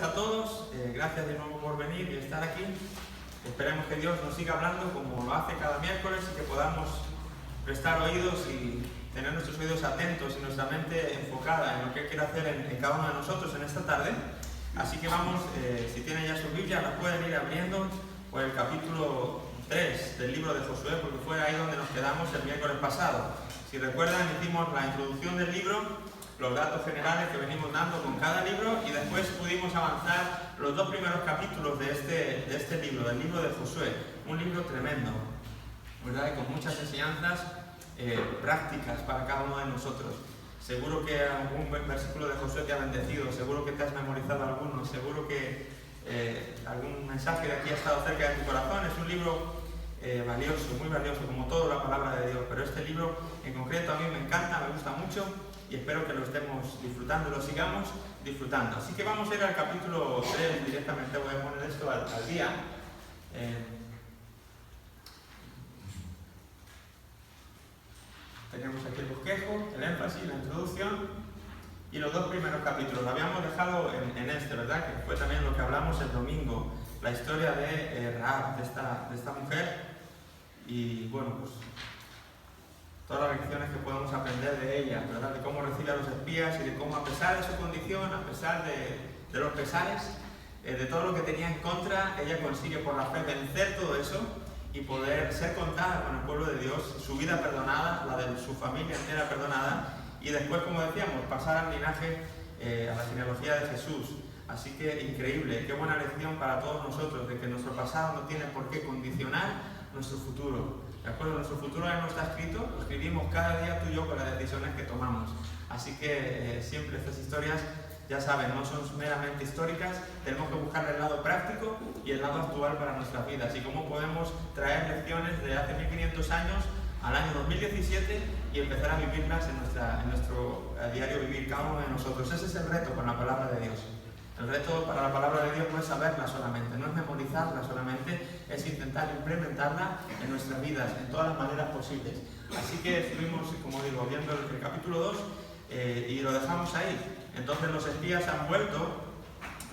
A todos, gracias de nuevo por venir y estar aquí. Esperemos que Dios nos siga hablando como lo hace cada miércoles y que podamos prestar oídos y tener nuestros oídos atentos y nuestra mente enfocada en lo que Él quiere hacer en cada uno de nosotros en esta tarde. Así que vamos, si tienen ya su Biblia, la pueden ir abriendo por el capítulo 3 del libro de Josué, porque fue ahí donde nos quedamos el miércoles pasado. Si recuerdan, hicimos la introducción del libro, los datos generales que venimos dando con cada libro, y después pudimos avanzar los dos primeros capítulos de este libro, del libro de Josué. Un libro tremendo, ¿verdad? Y con muchas enseñanzas prácticas para cada uno de nosotros. Seguro que algún versículo de Josué te ha bendecido, seguro que te has memorizado algunos, seguro que algún mensaje de aquí ha estado cerca de tu corazón. Es un libro valioso, muy valioso, como toda la palabra de Dios, pero este libro en concreto a mí me encanta, me gusta mucho, y espero que lo estemos disfrutando, lo sigamos disfrutando. Así que vamos a ir al capítulo 3 directamente. Voy a poner esto al día. Tenemos aquí el bosquejo, el énfasis, la introducción y los dos primeros capítulos. Lo habíamos dejado en este, ¿verdad? Que fue también lo que hablamos el domingo, la historia de Rahab, de esta mujer, y bueno, pues todas las lecciones que podemos aprender de ella, ¿verdad? De cómo recibe a los espías y de cómo, a pesar de su condición, a pesar de los pesares, de todo lo que tenía en contra, ella consigue por la fe vencer todo eso y poder ser contada con el pueblo de Dios, su vida perdonada, la de su familia entera perdonada, y después, como decíamos, pasar al linaje, a la genealogía de Jesús. Así que increíble, qué buena lección para todos nosotros, de que nuestro pasado no tiene por qué condicionar nuestro futuro. ¿De acuerdo? Nuestro futuro ya no está escrito, lo escribimos cada día tú y yo con las decisiones que tomamos. Así que siempre estas historias, ya saben, no son meramente históricas, tenemos que buscar el lado práctico y el lado actual para nuestras vidas. Y cómo podemos traer lecciones de hace 1500 años al año 2017 y empezar a vivirlas en nuestro diario vivir, cada uno de nosotros. Ese es el reto con la palabra de Dios. El reto para la palabra de Dios no es saberla solamente, no es memorizarla solamente, es intentar implementarla en nuestras vidas, en todas las maneras posibles. Así que estuvimos, como digo, viendo el capítulo 2 y lo dejamos ahí. Entonces los espías han vuelto,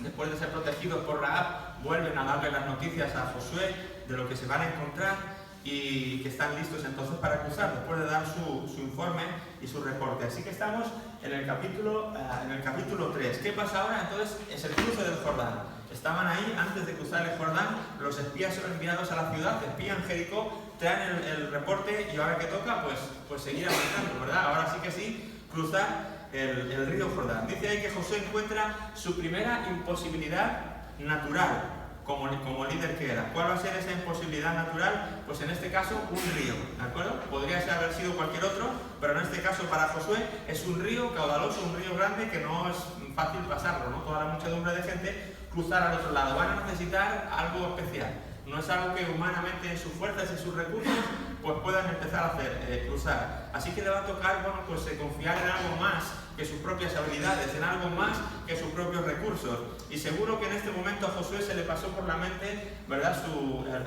después de ser protegidos por Rahab, vuelven a darle las noticias a Josué de lo que se van a encontrar y que están listos entonces para cruzar, después de dar su informe y su reporte. Así que estamos en el capítulo 3. ¿Qué pasa ahora? Entonces es el cruce del Jordán. Estaban ahí antes de cruzar el Jordán, los espías son enviados a la ciudad, espían Jericó, traen el reporte, y ahora que toca, pues seguir avanzando, ¿verdad? Ahora sí que sí, cruzar el río Jordán. Dice ahí que Josué encuentra su primera imposibilidad natural como líder que era. ¿Cuál va a ser esa imposibilidad natural? Pues en este caso un río, ¿de acuerdo? Podría haber sido cualquier otro, pero en este caso para Josué es un río caudaloso, un río grande que no es fácil pasarlo, ¿no? Toda la muchedumbre de gente cruzar al otro lado. Van a necesitar algo especial. No es algo que humanamente en sus fuerzas y sus recursos pues puedan empezar a hacer, cruzar. Así que le va a tocar, bueno, pues confiar en algo más que sus propias habilidades, en algo más que sus propios recursos. Y seguro que en este momento a Josué se le pasó por la mente, ¿verdad?,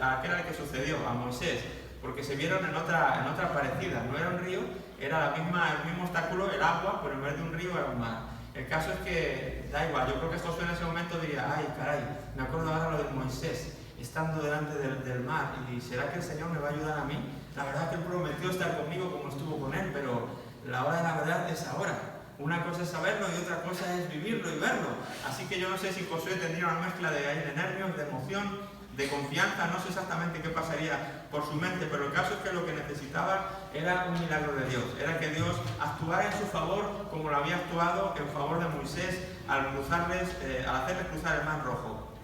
aquel al que sucedió, a Moisés, porque se vieron en otra parecida. No era un río, era el mismo obstáculo, el agua, pero en vez de un río era un mar. El caso es que da igual. Yo creo que Josué en ese momento diría: ay, caray, me acuerdo ahora lo de Moisés, estando delante del mar, y ¿será que el Señor me va a ayudar a mí? La verdad que Él prometió estar conmigo como estuvo con Él, pero la hora de la verdad es ahora. Una cosa es saberlo y otra cosa es vivirlo y verlo. Así que yo no sé si Josué tendría una mezcla de nervios, de emoción, de confianza, no sé exactamente qué pasaría por su mente, pero el caso es que lo que necesitaba era un milagro de Dios, era que Dios actuara en su favor como lo había actuado en favor de Moisés al hacerles cruzar el Mar Rojo.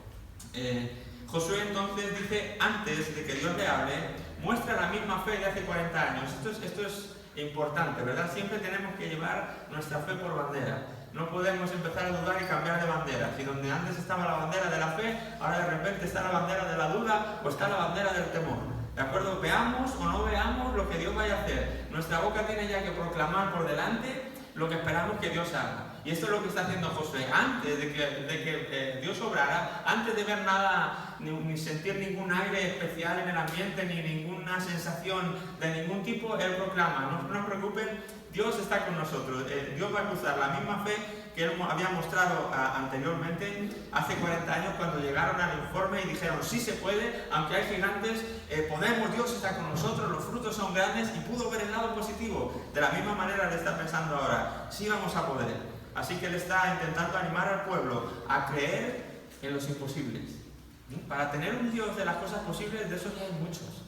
Josué entonces dice, antes de que Dios le hable, muestra la misma fe de hace 40 años. Esto es importante, ¿verdad? Siempre tenemos que llevar nuestra fe por bandera. No podemos empezar a dudar y cambiar de bandera. Si donde antes estaba la bandera de la fe, ahora de repente está la bandera de la duda o está la bandera del temor. ¿De acuerdo? Veamos o no veamos lo que Dios vaya a hacer. Nuestra boca tiene ya que proclamar por delante lo que esperamos que Dios haga. Y esto es lo que está haciendo Josué. Antes de que Dios obrara, antes de ver nada, ni sentir ningún aire especial en el ambiente, ni ninguna sensación de ningún tipo, él proclama: no se preocupen, Dios está con nosotros. Dios va a cruzar la misma fe que él había mostrado anteriormente, hace 40 años, cuando llegaron al informe y dijeron, sí se puede, aunque hay gigantes, podemos, Dios está con nosotros, los frutos son grandes, y pudo ver el lado positivo. De la misma manera le está pensando ahora, sí vamos a poder. Así que él está intentando animar al pueblo a creer en los imposibles. Para tener un Dios de las cosas posibles, de esos ya hay muchos,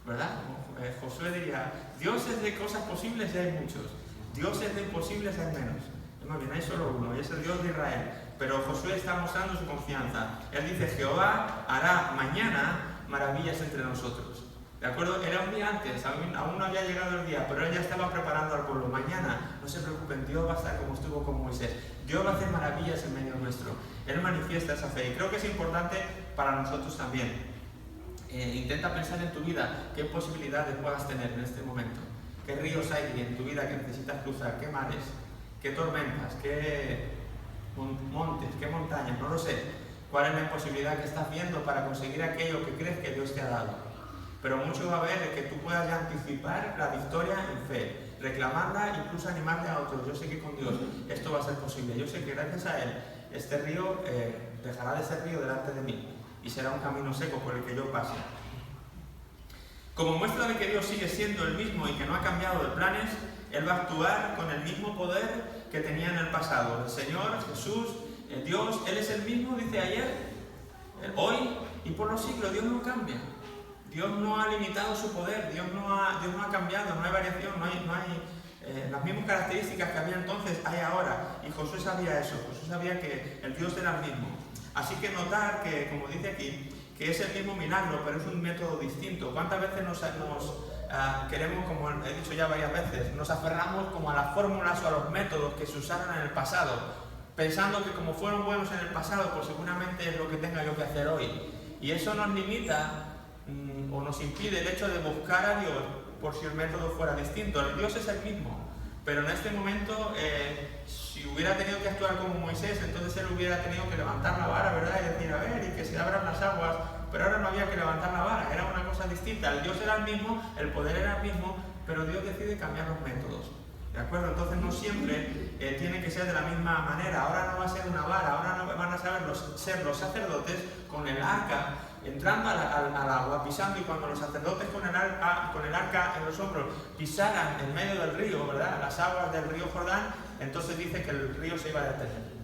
¿verdad? Josué diría, Dios es de cosas posibles y hay muchos, Dios es de imposibles y hay menos. Más bien, hay solo uno, y es el Dios de Israel. Pero Josué está mostrando su confianza. Él dice, Jehová hará mañana maravillas entre nosotros. ¿De acuerdo? Era un día antes, aún no había llegado el día, pero él ya estaba preparando al pueblo. Mañana, no se preocupen, Dios va a estar como estuvo con Moisés. Dios va a hacer maravillas en medio nuestro. Él manifiesta esa fe, y creo que es importante para nosotros también. Intenta pensar en tu vida, qué posibilidades puedas tener en este momento. ¿Qué ríos hay en tu vida que necesitas cruzar? ¿Qué mares? ¿Qué tormentas? ¿Qué montes? ¿Qué montañas? No lo sé. ¿Cuál es la imposibilidad que estás viendo para conseguir aquello que crees que Dios te ha dado? Pero mucho va a haber que tú puedas ya anticipar la victoria en fe, reclamarla, incluso animarle a otros. Yo sé que con Dios esto va a ser posible. Yo sé que gracias a Él este río dejará de ser río delante de mí y será un camino seco por el que yo pase. Como muestra de que Dios sigue siendo el mismo y que no ha cambiado de planes, Él va a actuar con el mismo poder que tenía en el pasado. El Señor, Jesús, Dios, Él es el mismo, dice ayer, hoy y por los siglos. Dios no cambia. Dios no ha limitado su poder, Dios no ha cambiado, no hay variación, no hay las mismas características que había entonces, hay ahora. Y Josué sabía eso, Josué sabía que el Dios era el mismo. Así que notar que, como dice aquí, que es el mismo milagro, pero es un método distinto. ¿Cuántas veces nos queremos, como he dicho ya varias veces, nos aferramos como a las fórmulas o a los métodos que se usaron en el pasado, pensando que como fueron buenos en el pasado, pues seguramente es lo que tenga yo que hacer hoy? Y eso nos limita o nos impide el hecho de buscar a Dios por si el método fuera distinto. El Dios es el mismo, pero en este momento, si hubiera tenido que actuar como Moisés, entonces él hubiera tenido que levantar la vara, ¿verdad? Y decir, a ver, y que se abran las aguas, pero ahora no había que levantar la vara, era una cosa distinta. El Dios era el mismo, el poder era el mismo, pero Dios decide cambiar los métodos. ¿De acuerdo? Entonces no siempre tiene que ser de la misma manera. Ahora no va a ser una vara, ahora no van a ser los sacerdotes con el arca, entrando al agua, pisando, y cuando los sacerdotes con el arca en los hombros pisaran en medio del río, ¿verdad? Las aguas del río Jordán, entonces dice que el río se iba a detener.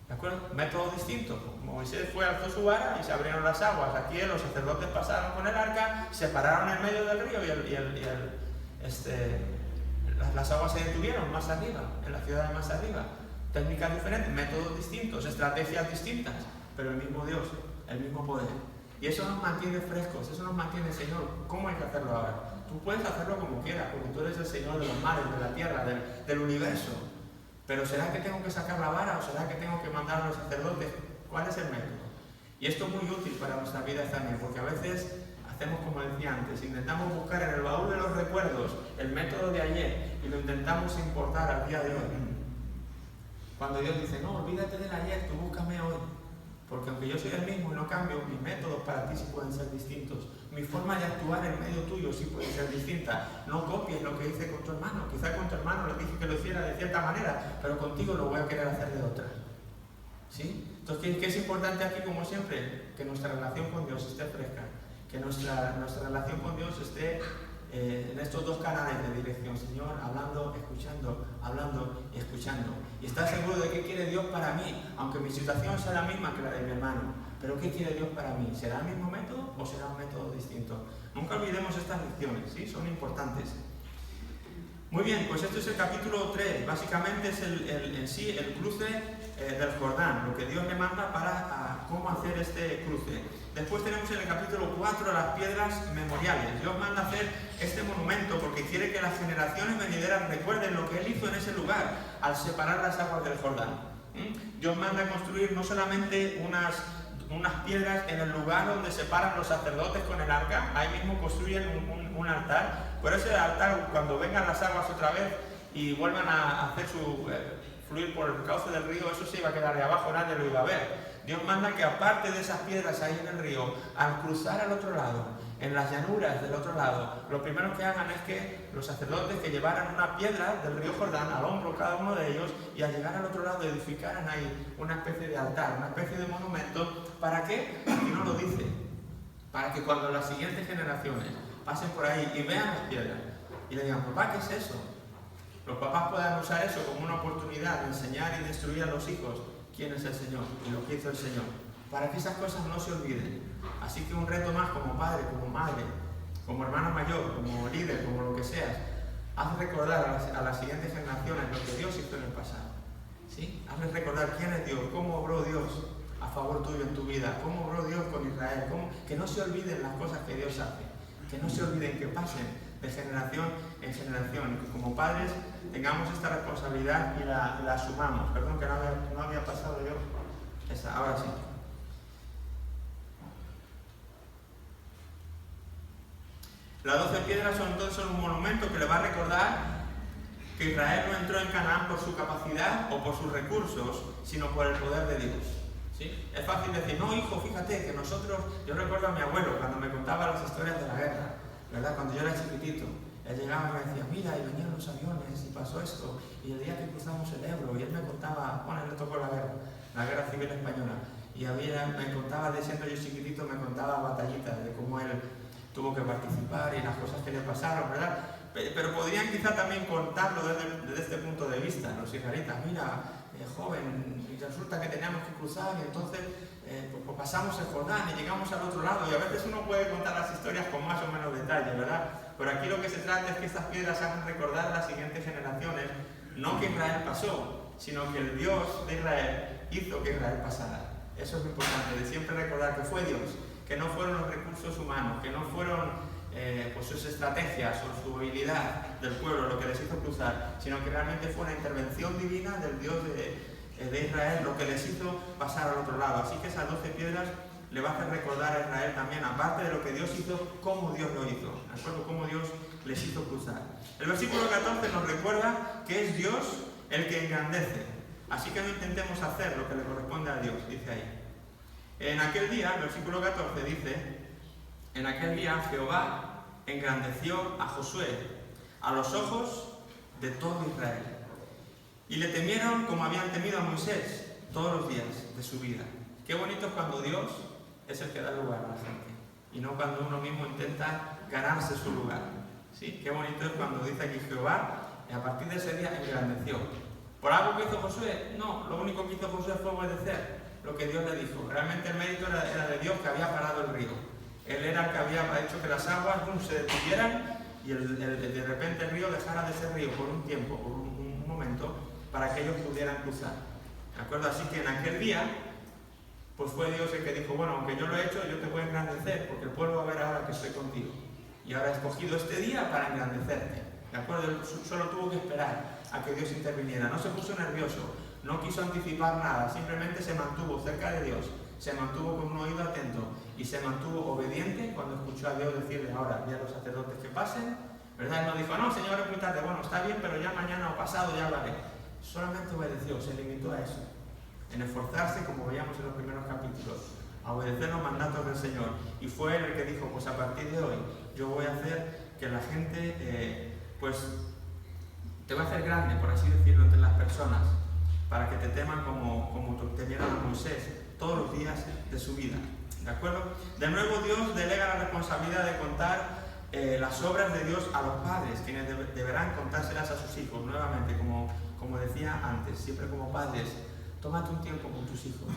¿De acuerdo? Método distinto. Moisés alzó su vara y se abrieron las aguas. Aquí los sacerdotes pasaron con el arca, se pararon en medio del río las aguas se detuvieron más arriba, en la ciudad de más arriba. Técnicas diferentes, métodos distintos, estrategias distintas, pero el mismo Dios, el mismo poder. Y eso nos mantiene frescos, eso nos mantiene, Señor, ¿cómo hay que hacerlo ahora? Tú puedes hacerlo como quieras, porque tú eres el Señor de los mares, de la tierra, del universo. Pero ¿será que tengo que sacar la vara o será que tengo que mandar a los sacerdotes? ¿Cuál es el método? Y esto es muy útil para nuestra vida también, porque a veces hacemos como decía antes, intentamos buscar en el baúl de los recuerdos el método de ayer y lo intentamos importar al día de hoy. Cuando Dios dice, no, olvídate del ayer, tú búscame hoy. Porque aunque yo soy el mismo y no cambio, mis métodos para ti sí pueden ser distintos. Mi forma de actuar en medio tuyo sí puede ser distinta. No copies lo que hice con tu hermano. Quizá con tu hermano le dije que lo hiciera de cierta manera, pero contigo lo voy a querer hacer de otra. ¿Sí? Entonces, ¿qué es importante aquí, como siempre? Que nuestra relación con Dios esté fresca. Que nuestra relación con Dios esté en estos dos canales de dirección, Señor, hablando, escuchando y escuchando. Y estar seguro de qué quiere Dios para mí, aunque mi situación sea la misma que la de mi hermano. Pero ¿qué quiere Dios para mí? ¿Será el mismo método o será un método distinto? Nunca olvidemos estas lecciones, ¿sí? Son importantes. Muy bien, pues esto es el capítulo 3. Básicamente es el cruce del Jordán, lo que Dios le manda para cómo hacer este cruce. Después tenemos en el capítulo 4 las piedras memoriales. Dios manda hacer este monumento porque quiere que las generaciones venideras recuerden lo que Él hizo en ese lugar al separar las aguas del Jordán. Dios manda construir no solamente unas piedras en el lugar donde separan los sacerdotes con el arca, ahí mismo construyen un altar. Por ese altar, cuando vengan las aguas otra vez y vuelvan a hacer fluir por el cauce del río, eso se iba a quedar de abajo, nadie lo iba a ver. Dios manda que aparte de esas piedras ahí en el río, al cruzar al otro lado, en las llanuras del otro lado, lo primero que hagan es que los sacerdotes que llevaran una piedra del río Jordán al hombro cada uno de ellos y al llegar al otro lado edificaran ahí una especie de altar, una especie de monumento. ¿Para qué? Aquí no lo dice. Para que cuando las siguientes generaciones pasen por ahí y vean las piedras y le digan, papá, ¿qué es eso? Los papás puedan usar eso como una oportunidad de enseñar y de instruir a los hijos quién es el Señor y lo que hizo el Señor, para que esas cosas no se olviden. Así que un reto más como padre, como madre, como hermano mayor, como líder, como lo que seas, haz recordar a las siguientes generaciones lo que Dios hizo en el pasado. ¿Sí? Hazles recordar quién es Dios, cómo obró Dios a favor tuyo en tu vida, cómo obró Dios con Israel, que no se olviden las cosas que Dios hace, que no se olviden, que pasen de generación en generación, y que como padres tengamos esta responsabilidad y la asumamos. Perdón que no había pasado yo esa, ahora sí. Las 12 piedras son entonces un monumento que le va a recordar que Israel no entró en Canaán por su capacidad o por sus recursos, sino por el poder de Dios. ¿Sí? Es fácil decir, no hijo, fíjate que nosotros, yo recuerdo a mi abuelo cuando me contaba las historias de la guerra, ¿verdad? Cuando yo era chiquitito, él llegaba y me decía, mira, y venían los aviones y pasó esto, y el día que cruzamos el Ebro, y él me contaba, bueno, él le tocó la guerra civil española, y me contaba, de siendo yo chiquitito, me contaba batallitas de cómo él tuvo que participar y las cosas que le pasaron, ¿verdad? Pero podrían quizá también contarlo desde este punto de vista, los israelitas, mira, joven, y resulta que teníamos que cruzar y entonces pues pasamos el Jordán y llegamos al otro lado, y a veces uno puede contar las historias con más o menos detalle, ¿verdad? Pero aquí lo que se trata es que estas piedras hagan recordar a las siguientes generaciones no que Israel pasó, sino que el Dios de Israel hizo que Israel pasara. Eso es lo importante, de siempre recordar que fue Dios, que no fueron los recursos humanos, que no fueron pues sus estrategias o su habilidad del pueblo lo que les hizo cruzar, sino que realmente fue una intervención divina del Dios de Israel lo que les hizo pasar al otro lado. Así que esas 12 piedras le va a hacer recordar a Israel también, aparte de lo que Dios hizo, cómo Dios lo hizo, ¿de acuerdo? Cómo Dios les hizo cruzar. El versículo 14 nos recuerda que es Dios el que engrandece, así que no intentemos hacer lo que le corresponde a Dios, dice ahí. En aquel día, el versículo 14 dice, en aquel día Jehová engrandeció a Josué a los ojos de todo Israel, y le temieron como habían temido a Moisés todos los días de su vida. Qué bonito es cuando Dios es el que da lugar a la gente, y no cuando uno mismo intenta ganarse su lugar. ¿Sí? Qué bonito es cuando dice aquí Jehová, y a partir de ese día engrandeció. ¿Por algo que hizo Josué? No, lo único que hizo Josué fue obedecer lo que Dios le dijo. Realmente el mérito era de Dios, que había parado el río. Él era el que había hecho que las aguas se detuvieran y de repente el río dejara de ser río por un tiempo, por un momento, para que ellos pudieran cruzar. ¿De acuerdo? Así que en aquel día, pues fue Dios el que dijo, bueno, aunque yo lo he hecho, yo te voy a engrandecer, porque el pueblo va a ver ahora que estoy contigo. Y ahora he escogido este día para engrandecerte. ¿De acuerdo? Él solo tuvo que esperar a que Dios interviniera. No se puso nervioso, no quiso anticipar nada, simplemente se mantuvo cerca de Dios, se mantuvo con un oído atento y se mantuvo obediente cuando escuchó a Dios decirle, ahora, di a los sacerdotes que pasen, ¿verdad? Él no dijo, no, Señor, es muy tarde, bueno, está bien, pero ya mañana o pasado ya lo haré. Solamente obedeció, se limitó a eso, en esforzarse, como veíamos en los primeros capítulos, a obedecer los mandatos del Señor. Y fue él el que dijo, pues a partir de hoy yo voy a hacer que la gente, pues, te va a hacer grande, por así decirlo, entre las personas, para que te teman como temieron a Moisés todos los días de su vida. ¿De acuerdo? De nuevo Dios delega la responsabilidad de contar las obras de Dios a los padres, quienes deberán contárselas a sus hijos. Nuevamente, como decía antes, siempre como padres, tómate un tiempo con tus hijos.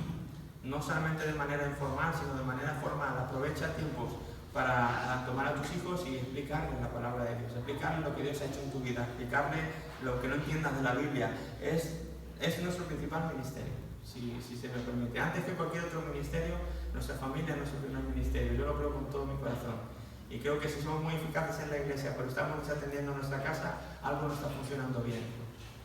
No solamente de manera informal, sino de manera formal. Aprovecha tiempos para tomar a tus hijos y explicarles la palabra de Dios, explicarles lo que Dios ha hecho en tu vida, explicarles lo que no entiendas de la Biblia. Es nuestro principal ministerio, si se me permite. Antes que cualquier otro ministerio, nuestra familia es nuestro primer ministerio. Yo lo creo con todo mi corazón. Y creo que si somos muy eficaces en la iglesia, pero estamos desatendiendo nuestra casa, algo no está funcionando bien.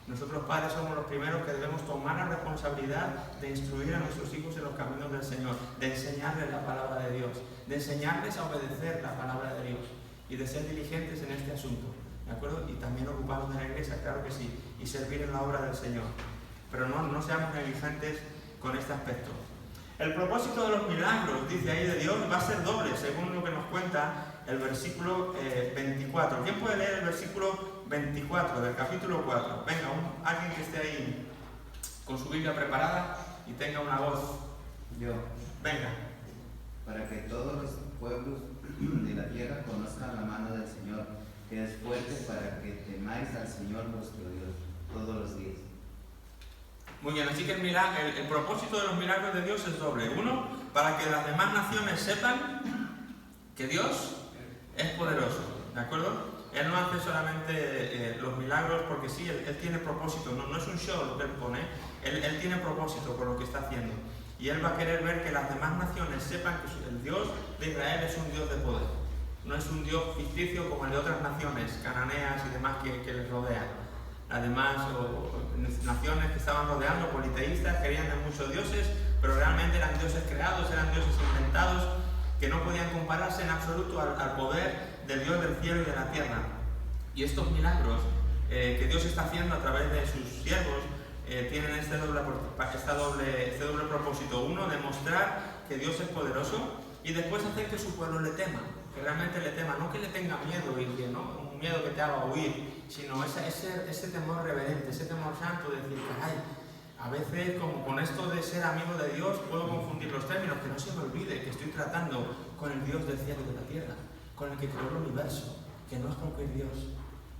Nosotros padres somos los primeros que debemos tomar la responsabilidad de instruir a nuestros hijos en los caminos del Señor, de enseñarles la palabra de Dios, de enseñarles a obedecer la palabra de Dios y de ser diligentes en este asunto, ¿de acuerdo? Y también ocuparnos de la iglesia, claro que sí, y servir en la obra del Señor. Pero no seamos negligentes con este aspecto. El propósito de los milagros, dice ahí, de Dios va a ser doble, según lo que nos cuenta el versículo 24. ¿Quién puede leer el versículo 24 del capítulo 4? Venga, alguien que esté ahí con su Biblia preparada y tenga una voz. Yo. Venga. Para que todos los pueblos de la tierra conozcan la mano del Señor, que es fuerte, para que temáis al Señor vuestro Dios todos los días. Muy bien, así que el propósito de los milagros de Dios es doble. Uno, para que las demás naciones sepan que Dios es poderoso, ¿de acuerdo? Él no hace solamente los milagros porque sí, él tiene propósito, no es un show lo que él pone, él tiene propósito por lo que está haciendo. Y él va a querer ver que las demás naciones sepan que el Dios de Israel es un Dios de poder. No es un Dios ficticio como el de otras naciones, cananeas y demás que les rodean. Además, naciones que estaban rodeando, politeístas, creían en muchos dioses, pero realmente eran dioses creados, eran dioses inventados, que no podían compararse en absoluto al poder del Dios del cielo y de la tierra. Y estos milagros que Dios está haciendo a través de sus siervos tienen este doble propósito. Uno, demostrar que Dios es poderoso, y después hacer que su pueblo le tema, que realmente le tema, no que le tenga miedo y que no un miedo que te haga huir, sino ese temor reverente, ese temor santo de decir, caray, a veces como con esto de ser amigo de Dios puedo confundir los términos, que no se me olvide que estoy tratando con el Dios del cielo y de la tierra, con el que creó el universo, que no es cualquier Dios,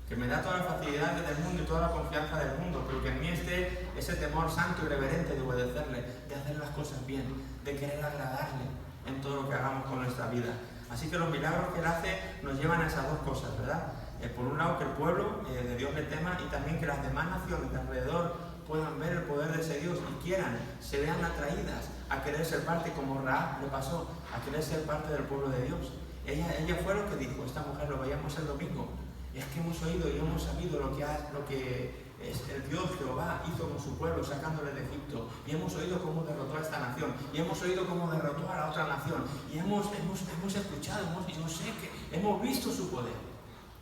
que me da toda la facilidad del mundo y toda la confianza del mundo, pero que en mí esté ese temor santo y reverente de obedecerle, de hacer las cosas bien, de querer agradarle en todo lo que hagamos con nuestra vida. Así que los milagros que él hace nos llevan a esas dos cosas, ¿verdad? Por un lado, que el pueblo de Dios le tema, y también que las demás naciones de alrededor puedan ver el poder de ese Dios y quieran, se vean atraídas a querer ser parte, como Rahab le pasó, a querer ser parte del pueblo de Dios. Ella fue lo que dijo, esta mujer, lo veíamos el domingo, es que hemos oído y hemos sabido lo que es el Dios Jehová hizo con su pueblo sacándole de Egipto, y hemos oído cómo derrotó a esta nación, y hemos oído cómo derrotó a la otra nación, y hemos escuchado, yo sé que hemos visto su poder.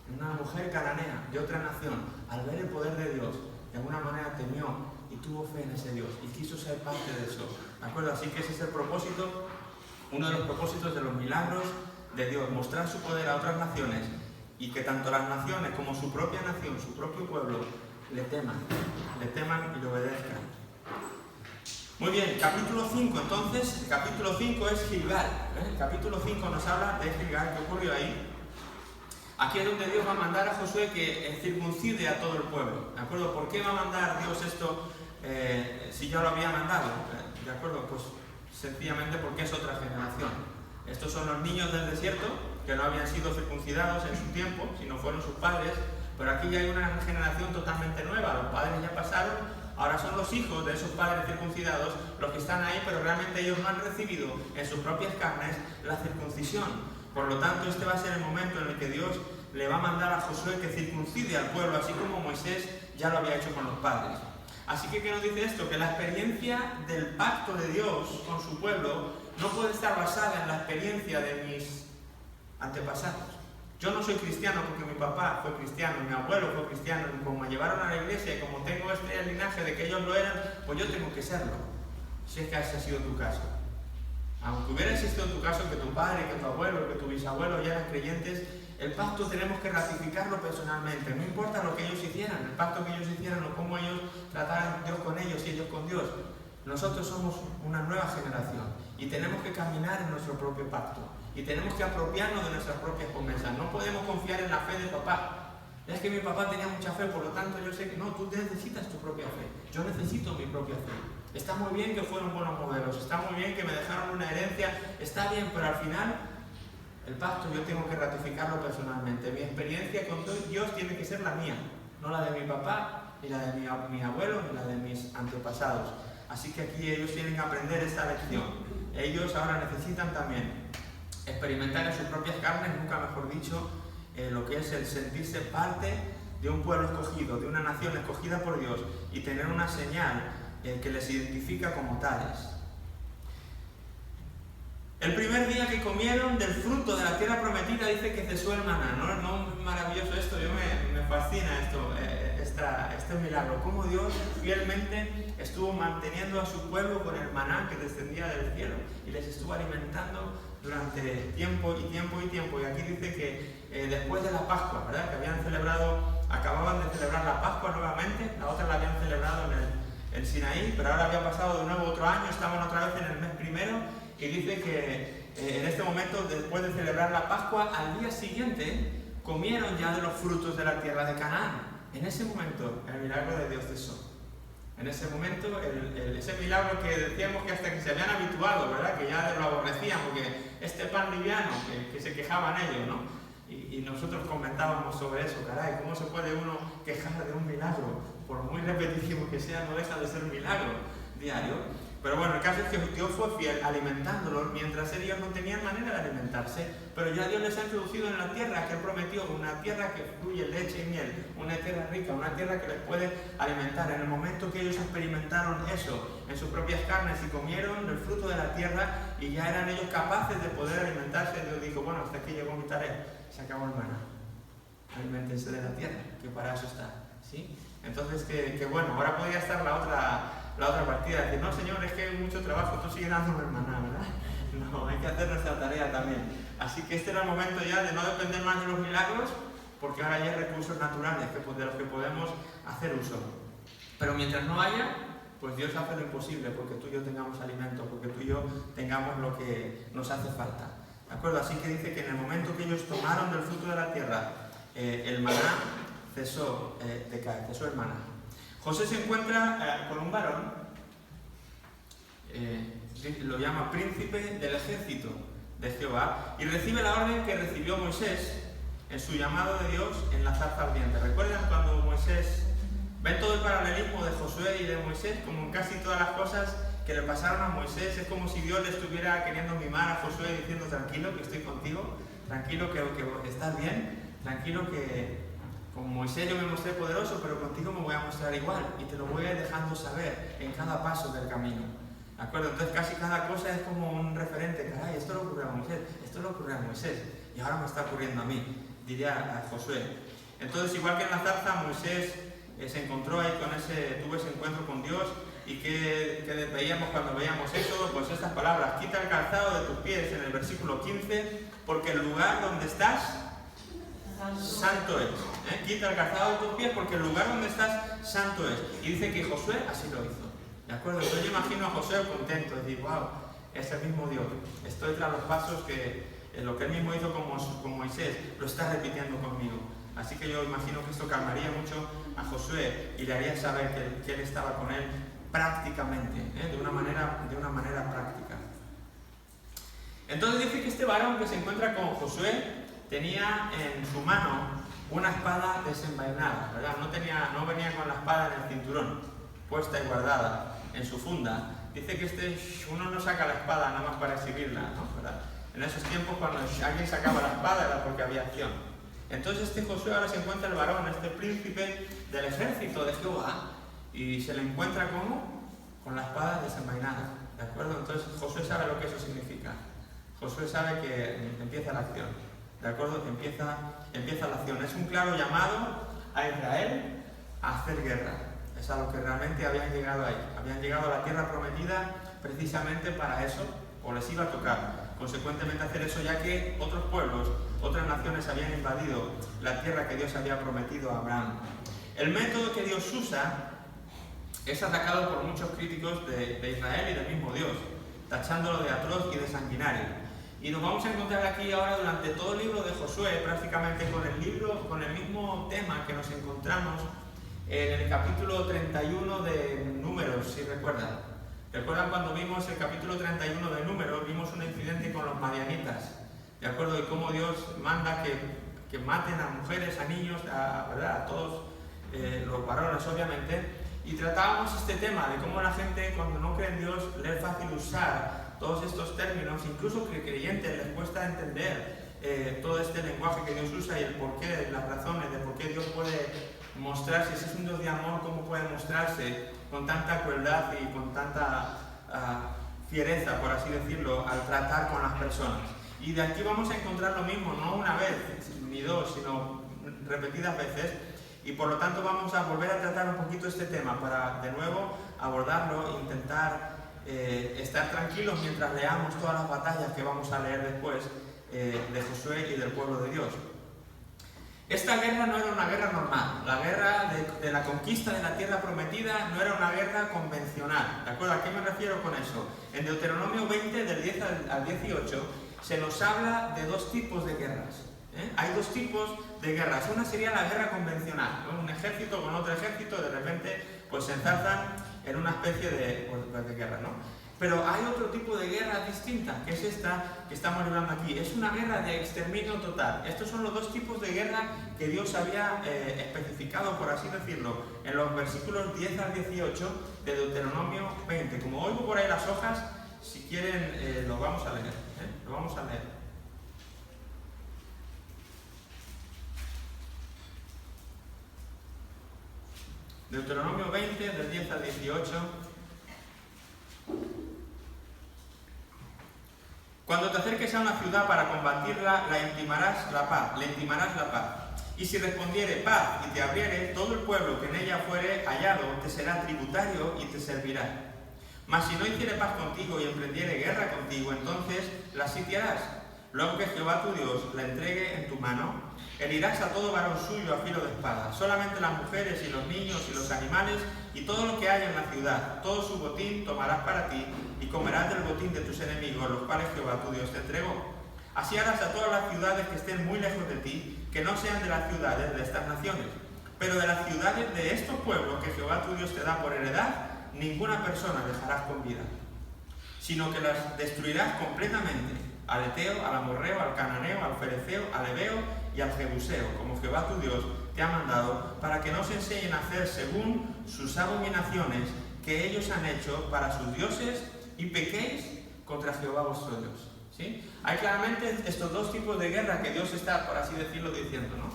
Una mujer cananea de otra nación, al ver el poder de Dios, de alguna manera temió y tuvo fe en ese Dios y quiso ser parte de eso, ¿de acuerdo? Así que ese es el propósito, uno de los propósitos de los milagros de Dios, mostrar su poder a otras naciones, y que tanto las naciones como su propia nación, su propio pueblo, le teman y le obedezcan. Muy bien, capítulo 5, entonces, el capítulo 5 es Gilgal. El capítulo 5 nos habla de Gilgal. ¿Qué ocurrió ahí? Aquí es donde Dios va a mandar a Josué que circuncide a todo el pueblo, ¿de acuerdo? ¿Por qué va a mandar Dios esto si ya lo había mandado? ¿De acuerdo? Pues sencillamente porque es otra generación. Estos son los niños del desierto que no habían sido circuncidados en su tiempo, sino fueron sus padres, pero aquí ya hay una generación totalmente nueva, los padres ya pasaron, ahora son los hijos de esos padres circuncidados los que están ahí, pero realmente ellos no han recibido en sus propias carnes la circuncisión. Por lo tanto, este va a ser el momento en el que Dios le va a mandar a Josué que circuncide al pueblo, así como Moisés ya lo había hecho con los padres. Así que, ¿qué nos dice esto? Que la experiencia del pacto de Dios con su pueblo no puede estar basada en la experiencia de mis antepasados. Yo no soy cristiano porque mi papá fue cristiano, mi abuelo fue cristiano, y como me llevaron a la iglesia y como tengo este linaje de que ellos lo eran, pues yo tengo que serlo, si es que ese ha sido tu caso. Aunque hubiera existido en tu caso que tu padre, que tu abuelo, que tu bisabuelo ya eran creyentes, el pacto tenemos que ratificarlo personalmente. No importa lo que ellos hicieran, el pacto que ellos hicieran o cómo ellos trataran Dios con ellos y ellos con Dios. Nosotros somos una nueva generación y tenemos que caminar en nuestro propio pacto y tenemos que apropiarnos de nuestras propias promesas. No podemos confiar en la fe de papá. Es que mi papá tenía mucha fe, por lo tanto yo sé que no, tú necesitas tu propia fe. Yo necesito mi propia fe. Está muy bien que fueron buenos modelos, está muy bien que me dejaron una herencia, está bien, pero al final el pacto yo tengo que ratificarlo personalmente. Mi experiencia con Dios tiene que ser la mía, no la de mi papá, ni la de mi abuelo, ni la de mis antepasados. Así que aquí ellos tienen que aprender esta lección. Ellos ahora necesitan también experimentar en sus propias carnes, nunca mejor dicho, lo que es el sentirse parte de un pueblo escogido, de una nación escogida por Dios, y tener una señal que les identifica como tales. El primer día día que comieron del fruto de la tierra prometida, dice que cesó el maná. ¿No es maravilloso esto? Me fascina esto, este milagro. Cómo Dios fielmente estuvo manteniendo a su pueblo con el maná que descendía del cielo y les estuvo alimentando durante tiempo y tiempo y tiempo. Y aquí dice que después de la Pascua, ¿verdad? Que acababan de celebrar la Pascua nuevamente, la otra la habían celebrado en el Sinaí, pero ahora había pasado de nuevo otro año, estaban otra vez en el mes primero, y dice que en este momento, después de celebrar la Pascua, al día siguiente comieron ya de los frutos de la tierra de Canaán. En ese momento el milagro de Dios cesó. En ese momento, ese milagro que decíamos que hasta que se habían habituado, ¿verdad? Que ya lo aborrecían, porque este pan liviano, que se quejaban ellos, ¿no? Y nosotros comentábamos sobre eso, caray, ¿cómo se puede uno quejar de un milagro? Por muy repetitivo que sea, no deja de ser un milagro diario. Pero bueno, el caso es que Dios fue fiel alimentándolos mientras ellos no tenían manera de alimentarse, pero ya Dios les ha introducido en la tierra que Él prometió, una tierra que fluye leche y miel, una tierra rica, una tierra que les puede alimentar. En el momento que ellos experimentaron eso en sus propias carnes y comieron del fruto de la tierra y ya eran ellos capaces de poder alimentarse, Dios dijo, bueno, hasta aquí llegó mi tarea, se acabó el maná. Aliméntense de la tierra, que para eso está, ¿sí? Entonces, que bueno, ahora podría estar la otra partida, decir, no señor, es que hay mucho trabajo, tú sigues dándome el maná, ¿verdad? No, hay que hacer nuestra tarea también. Así que este era el momento ya de no depender más de los milagros, porque ahora ya hay recursos naturales de los que podemos hacer uso. Pero mientras no haya, pues Dios hace lo imposible, porque tú y yo tengamos alimento, porque tú y yo tengamos lo que nos hace falta. ¿De acuerdo? Así que dice que en el momento que ellos tomaron del fruto de la tierra, el maná cesó de caer, cesó el maná. José se encuentra con un varón, lo llama príncipe del ejército de Jehová, y recibe la orden que recibió Moisés en su llamado de Dios en la zarza ardiente. ¿Recuerdan cuando Moisés, ven todo el paralelismo de Josué y de Moisés, como en casi todas las cosas que le pasaron a Moisés? Es como si Dios le estuviera queriendo mimar a Josué diciendo, tranquilo que estoy contigo, tranquilo que estás bien, tranquilo que con Moisés yo me mostré poderoso, pero contigo me voy a mostrar igual y te lo voy a ir dejando saber en cada paso del camino. ¿De acuerdo? Entonces casi cada cosa es como un referente. Caray, esto le ocurrió a Moisés, esto le ocurrió a Moisés y ahora me está ocurriendo a mí, diría a Josué. Entonces, igual que en la zarza, Moisés se encontró ahí tuvo ese encuentro con Dios. ¿Y que veíamos cuando veíamos eso? Pues estas palabras, quita el calzado de tus pies en el versículo 15, porque el lugar donde estás santo es. Quita el calzado de tus pies porque el lugar donde estás santo es. Y dice que Josué así lo hizo. ¿De acuerdo? Entonces yo imagino a Josué contento, decir, wow, es el mismo Dios. Estoy tras los pasos que lo que él mismo hizo con Moisés, lo está repitiendo conmigo. Así que yo imagino que esto calmaría mucho a Josué y le haría saber que él estaba con él prácticamente, de una manera práctica. Entonces dice que este varón que se encuentra con Josué tenía en su mano una espada desenvainada, ¿verdad? No venía con la espada en el cinturón, puesta y guardada en su funda. Dice que uno no saca la espada nada más para exhibirla, ¿no? ¿Verdad? En esos tiempos cuando alguien sacaba la espada era porque había acción. Entonces Josué ahora se encuentra el varón, este príncipe del ejército de Jehová, y se le encuentra con la espada desenvainada, ¿de acuerdo? Entonces Josué sabe lo que eso significa. Josué sabe que empieza la acción, ¿de acuerdo? Empieza la acción. Es un claro llamado a Israel a hacer guerra. Es a lo que realmente habían llegado ahí. Habían llegado a la tierra prometida precisamente para eso, o les iba a tocar consecuentemente hacer eso, ya que otros pueblos, otras naciones habían invadido la tierra que Dios había prometido a Abraham. El método que Dios usa es atacado por muchos críticos de Israel y del mismo Dios, tachándolo de atroz y de sanguinario. Y nos vamos a encontrar aquí ahora durante todo el libro de Josué, prácticamente con el mismo tema que nos encontramos en el capítulo 31 de Números, si recuerdan. ¿Recuerdan cuando vimos el capítulo 31 de Números? Vimos un incidente con los madianitas, ¿de acuerdo? Y cómo Dios manda que maten a mujeres, a niños, ¿verdad? A todos los varones, obviamente. Y tratábamos este tema de cómo la gente, cuando no cree en Dios, le es fácil usar todos estos términos, incluso que creyentes les cuesta entender todo este lenguaje que Dios usa y el porqué, las razones de por qué Dios puede mostrarse, si es un Dios de amor, cómo puede mostrarse con tanta crueldad y con tanta fiereza, por así decirlo, al tratar con las personas. Y de aquí vamos a encontrar lo mismo, no una vez ni dos, sino repetidas veces. Y por lo tanto vamos a volver a tratar un poquito este tema para de nuevo abordarlo e intentar estar tranquilos mientras leamos todas las batallas que vamos a leer después de Josué y del pueblo de Dios. Esta guerra no era una guerra normal. La guerra de la conquista de la tierra prometida no era una guerra convencional. ¿De acuerdo? ¿A qué me refiero con eso? En Deuteronomio 20, del 10 al 18, se nos habla de dos tipos de guerras. Hay dos tipos de guerras. Una sería la guerra convencional, ¿no? Un ejército con otro ejército, de repente pues se enzarzan en una especie de guerra, ¿no? Pero hay otro tipo de guerra distinta, que es esta que estamos hablando aquí. Es una guerra de exterminio total. Estos son los dos tipos de guerra que Dios había especificado, por así decirlo, en los versículos 10 al 18 de Deuteronomio 20. Como oigo por ahí las hojas, si quieren lo vamos a leer. Lo vamos a leer. Deuteronomio 20, del 10 al 18. Cuando te acerques a una ciudad para combatirla, le intimarás la paz. Y si respondiere paz y te abriere, todo el pueblo que en ella fuere hallado te será tributario y te servirá. Mas si no hiciere paz contigo y emprendiere guerra contigo, entonces la sitiarás. Luego que Jehová tu Dios la entregue en tu mano, herirás a todo varón suyo a filo de espada. Solamente las mujeres y los niños y los animales y todo lo que haya en la ciudad, todo su botín tomarás para ti y comerás del botín de tus enemigos, los cuales Jehová tu Dios te entregó. Así harás a todas las ciudades que estén muy lejos de ti, que no sean de las ciudades de estas naciones, pero de las ciudades de estos pueblos que Jehová tu Dios te da por heredad, ninguna persona dejarás con vida, sino que las destruirás completamente, al Eteo, al Amorreo, al Cananeo, al Fereceo, al Heveo y al Jebuseo, como Jehová tu Dios te ha mandado, para que no se enseñen a hacer según sus abominaciones que ellos han hecho para sus dioses, y pequéis contra Jehová vuestro Dios. ¿Sí? Hay claramente estos dos tipos de guerra que Dios está, por así decirlo, diciendo, ¿no?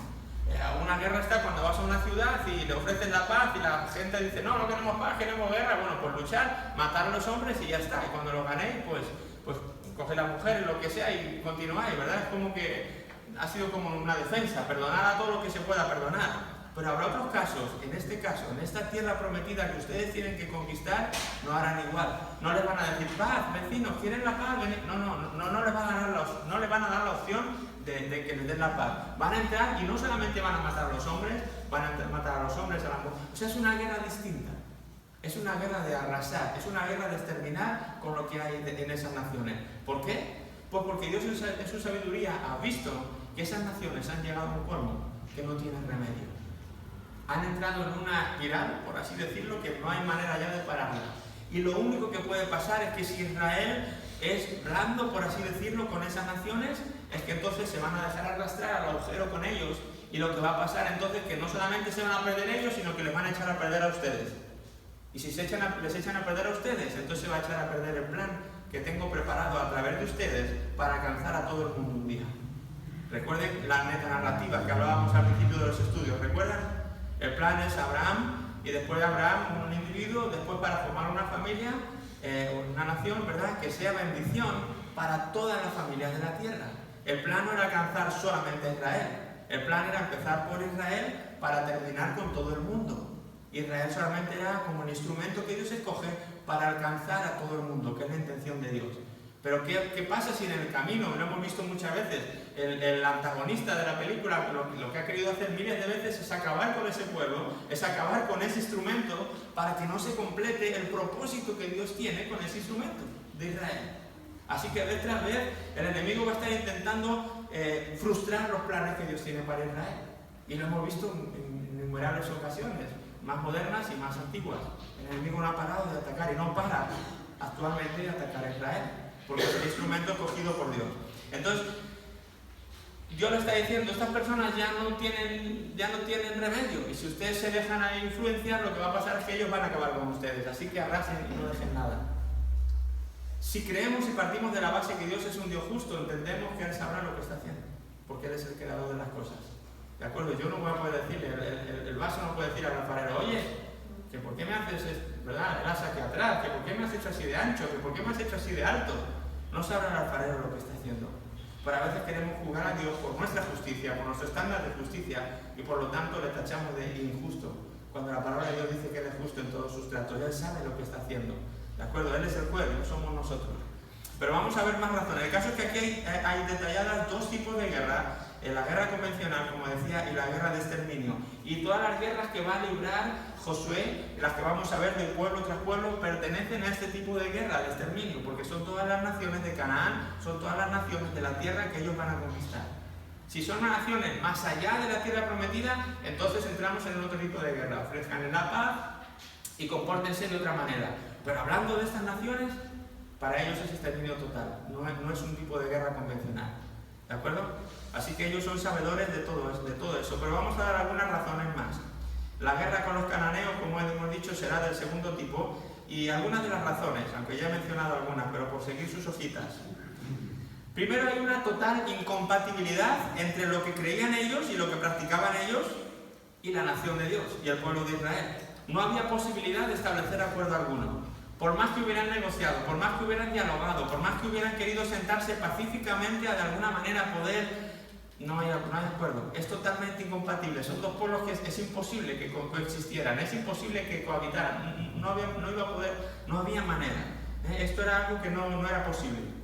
Una guerra está cuando vas a una ciudad y le ofrecen la paz y la gente dice, no queremos paz, queremos guerra. Bueno, pues luchar, matar a los hombres y ya está. Y cuando lo ganéis, pues coge la mujer, lo que sea, y continuáis, ¿verdad? Es como que ha sido como una defensa, perdonar a todo lo que se pueda perdonar. Pero habrá otros casos, en este caso, en esta tierra prometida que ustedes tienen que conquistar, no harán igual. No les van a decir, paz, vecinos, ¿quieren la paz? No les van a dar la opción de que les den la paz. Van a entrar y no solamente van a matar a los hombres, van a matar a los hombres, a las mujeres. O sea, es una guerra distinta. Es una guerra de arrasar, es una guerra de exterminar con lo que hay en esas naciones. ¿Por qué? Pues porque Dios en su sabiduría ha visto que esas naciones han llegado a un colmo que no tienen remedio. Han entrado en una espiral, por así decirlo, que no hay manera ya de pararla. Y lo único que puede pasar es que si Israel es blando, por así decirlo, con esas naciones, es que entonces se van a dejar arrastrar al agujero con ellos. Y lo que va a pasar entonces es que no solamente se van a perder ellos, sino que les van a echar a perder a ustedes. Y si les echan a perder a ustedes, entonces se va a echar a perder el plan que tengo preparado a través de ustedes para alcanzar a todo el mundo un día. Recuerden la narrativa que hablábamos al principio de los estudios, ¿recuerdan? El plan es Abraham, y después de Abraham un individuo, después para formar una familia, una nación, ¿verdad?, que sea bendición para todas las familias de la tierra. El plan no era alcanzar solamente a Israel, el plan era empezar por Israel para terminar con todo el mundo. Israel solamente era como un instrumento que Dios escoge para alcanzar a todo el mundo, que es la intención de Dios. Pero ¿qué pasa si en el camino, lo hemos visto muchas veces, el antagonista de la película lo que ha querido hacer miles de veces es acabar con ese pueblo, es acabar con ese instrumento para que no se complete el propósito que Dios tiene con ese instrumento de Israel? Así que vez tras vez el enemigo va a estar intentando frustrar los planes que Dios tiene para Israel. Y lo hemos visto en innumerables ocasiones, más modernas y más antiguas. El enemigo no ha parado de atacar y no para actualmente de atacar a Israel, porque es el instrumento escogido por Dios. Entonces, Dios le está diciendo, estas personas ya no tienen remedio, y si ustedes se dejan ahí influenciar, lo que va a pasar es que ellos van a acabar con ustedes, así que arrasen y no dejen nada. Si creemos y partimos de la base que Dios es un Dios justo, entendemos que Él sabrá lo que está haciendo, porque Él es el creador de las cosas. ¿De acuerdo? Yo no voy a poder decirle, el vaso no puede decir al alfarero, oye, que por qué me haces, ¿verdad?, el asa aquí atrás, que por qué me has hecho así de ancho, que por qué me has hecho así de alto. No sabe el alfarero lo que está haciendo. Pero a veces queremos jugar a Dios por nuestra justicia, por nuestro estándar de justicia, y por lo tanto le tachamos de injusto, cuando la palabra de Dios dice que Él es justo en todos sus tratos. Él sabe lo que está haciendo, ¿de acuerdo? Él es el juez, no somos nosotros. Pero vamos a ver más razones. El caso es que aquí hay detalladas dos tipos de guerra: la guerra convencional, como decía, y la guerra de exterminio. Y todas las guerras que va a librar Josué, las que vamos a ver de pueblo tras pueblo, pertenecen a este tipo de guerra, de exterminio, porque son todas las naciones de Canaán, son todas las naciones de la tierra que ellos van a conquistar. Si son naciones más allá de la tierra prometida, entonces entramos en otro tipo de guerra. Ofrezcan la paz y compórtense de otra manera. Pero hablando de estas naciones, para ellos es exterminio total, no es un tipo de guerra convencional. ¿De acuerdo? Así que ellos son sabedores de todo eso, pero vamos a dar algunas razones más. La guerra con los cananeos, como hemos dicho, será del segundo tipo, y algunas de las razones, aunque ya he mencionado algunas, pero por seguir sus hojitas. Primero, hay una total incompatibilidad entre lo que creían ellos y lo que practicaban ellos y la nación de Dios y el pueblo de Israel. No había posibilidad de establecer acuerdo alguno. Por más que hubieran negociado, por más que hubieran dialogado, por más que hubieran querido sentarse pacíficamente a de alguna manera poder, no hay acuerdo. Es totalmente incompatible. Son dos pueblos que es imposible que coexistieran, es imposible que cohabitaran. No había manera. Esto era algo que no era posible.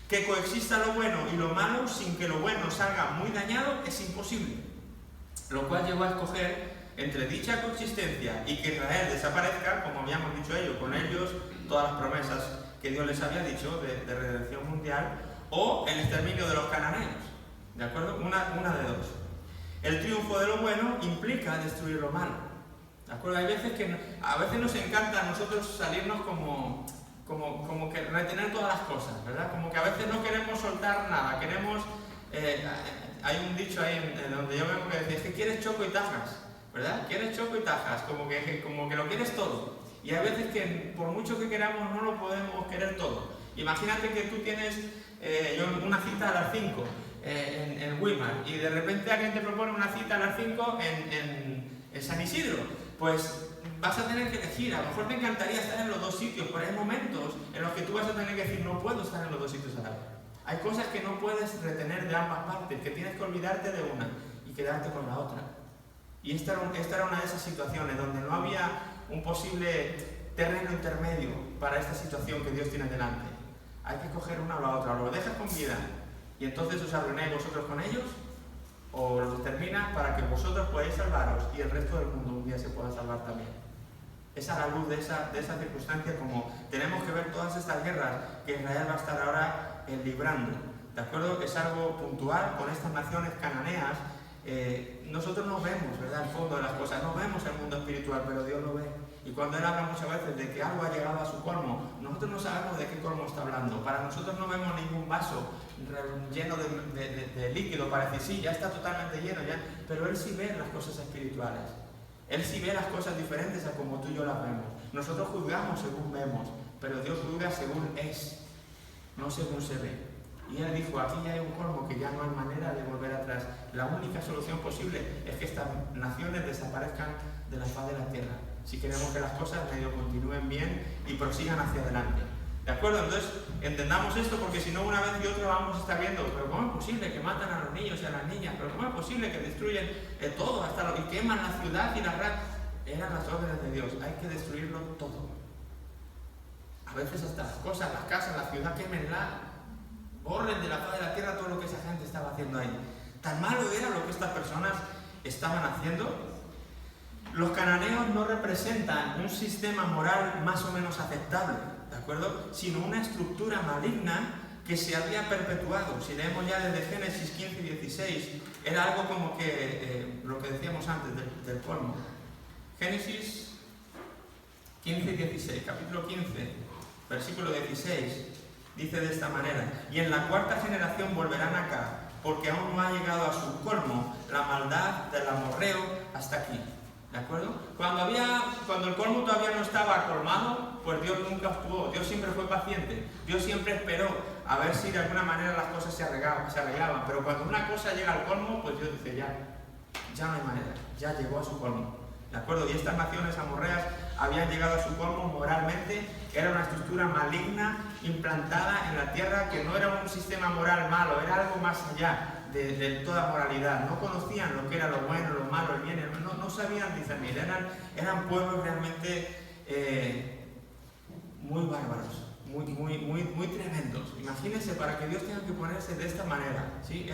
Que coexista lo bueno y lo malo sin que lo bueno salga muy dañado es imposible. Lo cual llevó a escoger entre dicha coexistencia y que Israel desaparezca, como habíamos dicho ellos, con ellos todas las promesas que Dios les había dicho de redención mundial, o el exterminio de los cananeos. ¿De acuerdo? Una de dos. El triunfo de lo bueno implica destruir lo malo. ¿De acuerdo? Hay veces que a veces nos encanta a nosotros salirnos como que retener todas las cosas, ¿verdad? Como que a veces no queremos soltar nada, queremos... hay un dicho ahí en donde yo vengo que dice, es que quieres choco y tajas, ¿verdad? Quieres choco y tajas, como que lo quieres todo. Y hay veces que por mucho que queramos no lo podemos querer todo. Imagínate que tú tienes una cita a las 5 en Weimar y de repente alguien te propone una cita a las 5 en San Isidro. Pues vas a tener que elegir. A lo mejor te encantaría estar en los dos sitios, pero hay momentos en los que tú vas a tener que decir, no puedo estar en los dos sitios a la vez. Hay cosas que no puedes retener de ambas partes, que tienes que olvidarte de una y quedarte con la otra. Y esta era una de esas situaciones donde no había un posible terreno intermedio para esta situación que Dios tiene delante. Hay que coger una o la otra, o lo dejas con vida y entonces os arruináis vosotros con ellos, o los exterminas para que vosotros podáis salvaros y el resto del mundo un día se pueda salvar también. Es a la luz de esa circunstancia como tenemos que ver todas estas guerras que Israel va a estar ahora librando. ¿De acuerdo? Es algo puntual con estas naciones cananeas. Nosotros no vemos, ¿verdad?, el fondo de las cosas, no vemos el mundo espiritual, pero Dios lo ve. Y cuando Él habla muchas veces de que algo ha llegado a su colmo, nosotros no sabemos de qué colmo está hablando. Para nosotros no vemos ningún vaso lleno de líquido para decir, sí, ya está totalmente lleno, ya. Pero Él sí ve las cosas espirituales. Él sí ve las cosas diferentes a como tú y yo las vemos. Nosotros juzgamos según vemos, pero Dios juzga según es, no según se ve. Y Él dijo, aquí ya hay un colmo que ya no hay manera de volver atrás. La única solución posible es que estas naciones desaparezcan de la faz de la tierra, si queremos que las cosas medio continúen bien y prosigan hacia adelante. ¿De acuerdo? Entonces, entendamos esto, porque si no, una vez y otra vamos a estar viendo, pero ¿cómo es posible que matan a los niños y a las niñas? ¿Pero cómo es posible que destruyen todo y queman la ciudad y la raza? Eran las órdenes de Dios, hay que destruirlo todo. A veces hasta las cosas, las casas, la ciudad, quémenla. Borren de la faz de la tierra todo lo que esa gente estaba haciendo ahí. Tan malo era lo que estas personas estaban haciendo. Los cananeos no representan un sistema moral más o menos aceptable, ¿de acuerdo?, sino una estructura maligna que se había perpetuado. Si leemos ya desde Génesis 15 y 16, era algo como que lo que decíamos antes del colmo. Génesis 15 y 16, capítulo 15, versículo 16. Dice de esta manera, y en la cuarta generación volverán acá, porque aún no ha llegado a su colmo la maldad del amorreo hasta aquí. ¿De acuerdo? Cuando el colmo todavía no estaba colmado, pues Dios nunca actuó. Dios siempre fue paciente. Dios siempre esperó a ver si de alguna manera las cosas se arreglaban. Pero cuando una cosa llega al colmo, pues Dios dice, ya no hay manera, ya llegó a su colmo. ¿De acuerdo? Y estas naciones amorreas habían llegado a su colmo moralmente. Era una estructura maligna implantada en la tierra, que no era un sistema moral malo, era algo más allá de toda moralidad. No conocían lo que era lo bueno, lo malo, el bien, no sabían discernir. Eran pueblos realmente muy bárbaros, muy tremendos. Imagínense, para que Dios tenga que ponerse de esta manera, ¿sí?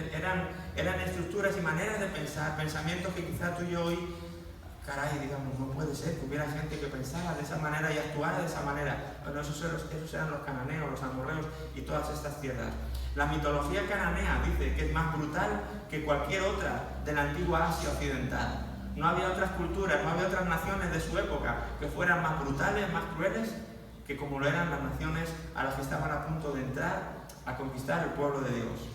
Eran estructuras y maneras de pensar, pensamientos que quizá tú y yo hoy, caray, digamos, no puede ser que hubiera gente que pensara de esa manera y actuara de esa manera. Bueno, esos eran los cananeos, los amorreos y todas estas tierras. La mitología cananea dice que es más brutal que cualquier otra de la antigua Asia occidental. No había otras culturas, no había otras naciones de su época que fueran más brutales, más crueles, que como lo eran las naciones a las que estaban a punto de entrar a conquistar el pueblo de Dios.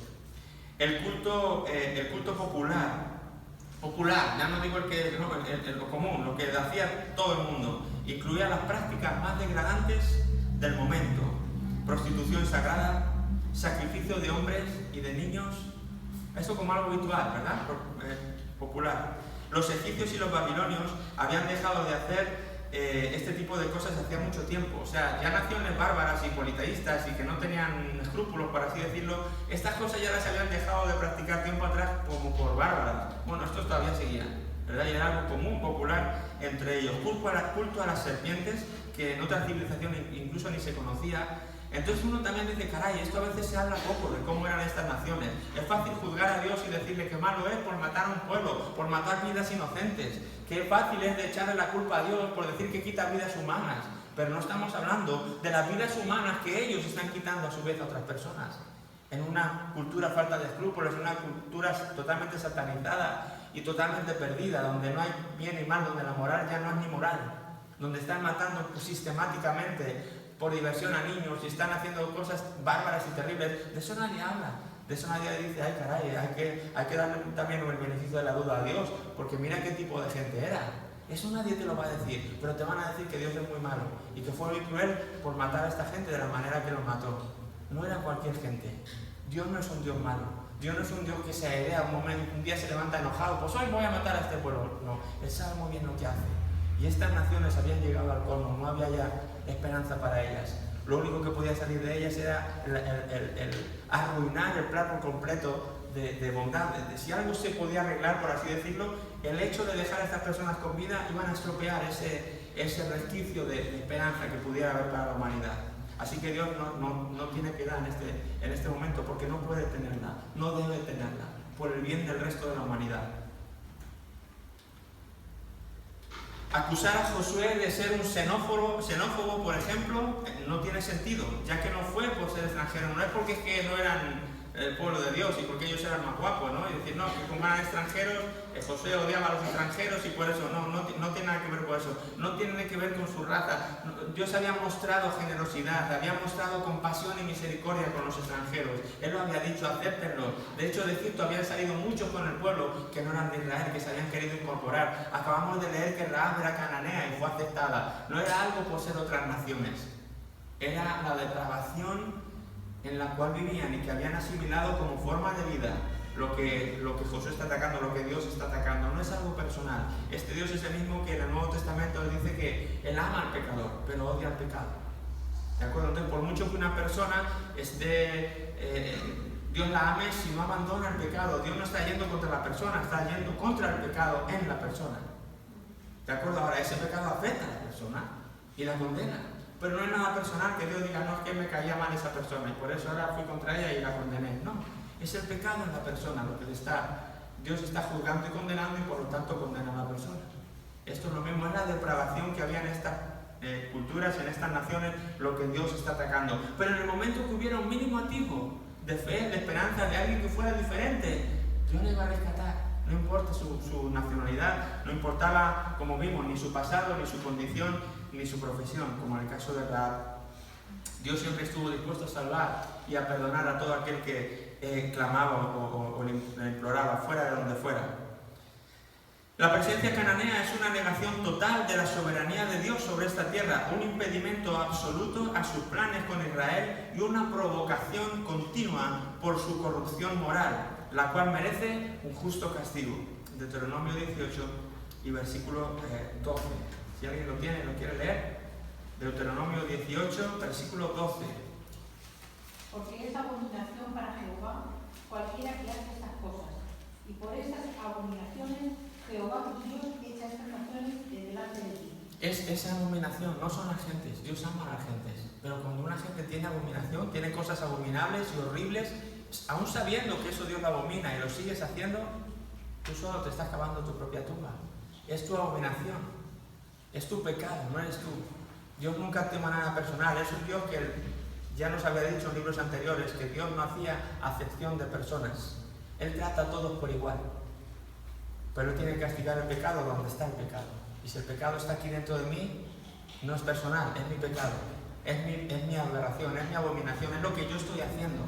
El culto popular, ya no digo el común, lo que hacía todo el mundo, incluía las prácticas más degradantes del momento: prostitución sagrada, sacrificio de hombres y de niños, eso como algo habitual, ¿verdad? Popular. Los egipcios y los babilonios habían dejado de hacer este tipo de cosas hacía mucho tiempo. O sea, ya naciones bárbaras y politeístas y que no tenían escrúpulos, por así decirlo, estas cosas ya las habían dejado de practicar tiempo atrás como por bárbaras. Bueno, estos todavía seguían, ¿verdad? Y era algo común, popular entre ellos. Culto a las serpientes, que en otras civilizaciones incluso ni se conocía. Entonces uno también dice, caray, esto a veces se habla poco de cómo eran estas naciones. Es fácil juzgar a Dios y decirle que malo es por matar a un pueblo, por matar vidas inocentes. Qué fácil es de echarle la culpa a Dios por decir que quita vidas humanas. Pero no estamos hablando de las vidas humanas que ellos están quitando a su vez a otras personas. En una cultura falta de escrúpulos, en una cultura totalmente satanizada y totalmente perdida, donde no hay bien y mal, donde la moral ya no es ni moral, donde están matando sistemáticamente por diversión a niños y están haciendo cosas bárbaras y terribles. De eso nadie habla. De eso nadie dice, ay caray, hay que darle también el beneficio de la duda a Dios, porque mira qué tipo de gente era. Eso nadie te lo va a decir, pero te van a decir que Dios es muy malo y que fue muy cruel por matar a esta gente de la manera que los mató. No era cualquier gente. Dios no es un Dios malo. Dios no es un Dios que se airea un día se levanta enojado, pues hoy voy a matar a este pueblo. No, Él sabe muy bien lo que hace. Y estas naciones habían llegado al colmo, no había ya esperanza para ellas. Lo único que podía salir de ellas era el arruinar el plan por completo de bondad. Si algo se podía arreglar, por así decirlo, el hecho de dejar a estas personas con vida iban a estropear ese resquicio de esperanza que pudiera haber para la humanidad. Así que Dios no tiene piedad en este momento, porque no puede tenerla, no debe tenerla, por el bien del resto de la humanidad. Acusar a Josué de ser un xenófobo, por ejemplo, no tiene sentido, ya que no fue por ser extranjero, no es porque es que no eran el pueblo de Dios y porque ellos eran más guapos, ¿no? Y decir, no, que como eran extranjeros, Josué odiaba a los extranjeros y por eso, no tiene nada que ver con eso, no tiene que ver con su raza. Dios había mostrado generosidad, había mostrado compasión y misericordia con los extranjeros. Él lo había dicho, acéptenlo. De hecho, de Egipto habían salido muchos con el pueblo que no eran de Israel, que se habían querido incorporar. Acabamos de leer que Rahab era cananea y fue aceptada. No era algo por ser otras naciones, era la depravación en la cual vivían y que habían asimilado como forma de vida lo que Josué está atacando, lo que Dios está atacando. No es algo personal. Este Dios es el mismo que en el Nuevo Testamento dice que Él ama al pecador, pero odia al pecado. ¿De acuerdo? Entonces, por mucho que una persona Dios la ame, si no abandona el pecado, Dios no está yendo contra la persona, está yendo contra el pecado en la persona. ¿De acuerdo? Ahora, ese pecado afecta a la persona y la condena. Pero no es nada personal que Dios diga, no, es que me caía mal esa persona y por eso ahora fui contra ella y la condené. No, es el pecado en la persona lo que Dios está juzgando y condenando y por lo tanto condena a la persona. Esto es lo mismo, es la depravación que había en estas culturas, en estas naciones, lo que Dios está atacando. Pero en el momento que hubiera un mínimo atisbo de fe, de esperanza, de alguien que fuera diferente, Dios le iba a rescatar. No importa su nacionalidad, no importaba, como vimos, ni su pasado, ni su condición, ni su profesión, como en el caso de Rahab. Dios siempre estuvo dispuesto a salvar y a perdonar a todo aquel que clamaba o le imploraba, fuera de donde fuera. La presencia cananea es una negación total de la soberanía de Dios sobre esta tierra, un impedimento absoluto a sus planes con Israel y una provocación continua por su corrupción moral, la cual merece un justo castigo. Deuteronomio 18 y versículo 12. Si alguien lo tiene y lo quiere leer, Deuteronomio 18, versículo 12. Porque es abominación para Jehová cualquiera que hace estas cosas, y por esas abominaciones Jehová tu Dios echa estas naciones de delante de ti. Es abominación, no son las gentes, Dios ama a las gentes, pero cuando una gente tiene abominación, tiene cosas abominables y horribles, aún sabiendo que eso Dios lo abomina y lo sigues haciendo, tú solo te estás cavando tu propia tumba. Es tu abominación, es tu pecado, no eres tú. Dios nunca toma nada personal, es un Dios que ya nos había dicho en libros anteriores que Dios no hacía acepción de personas. Él trata a todos por igual, pero Él tiene que castigar el pecado donde está el pecado. Y si el pecado está aquí dentro de mí, no es personal, es mi pecado, es mi aberración, es mi abominación, es lo que yo estoy haciendo.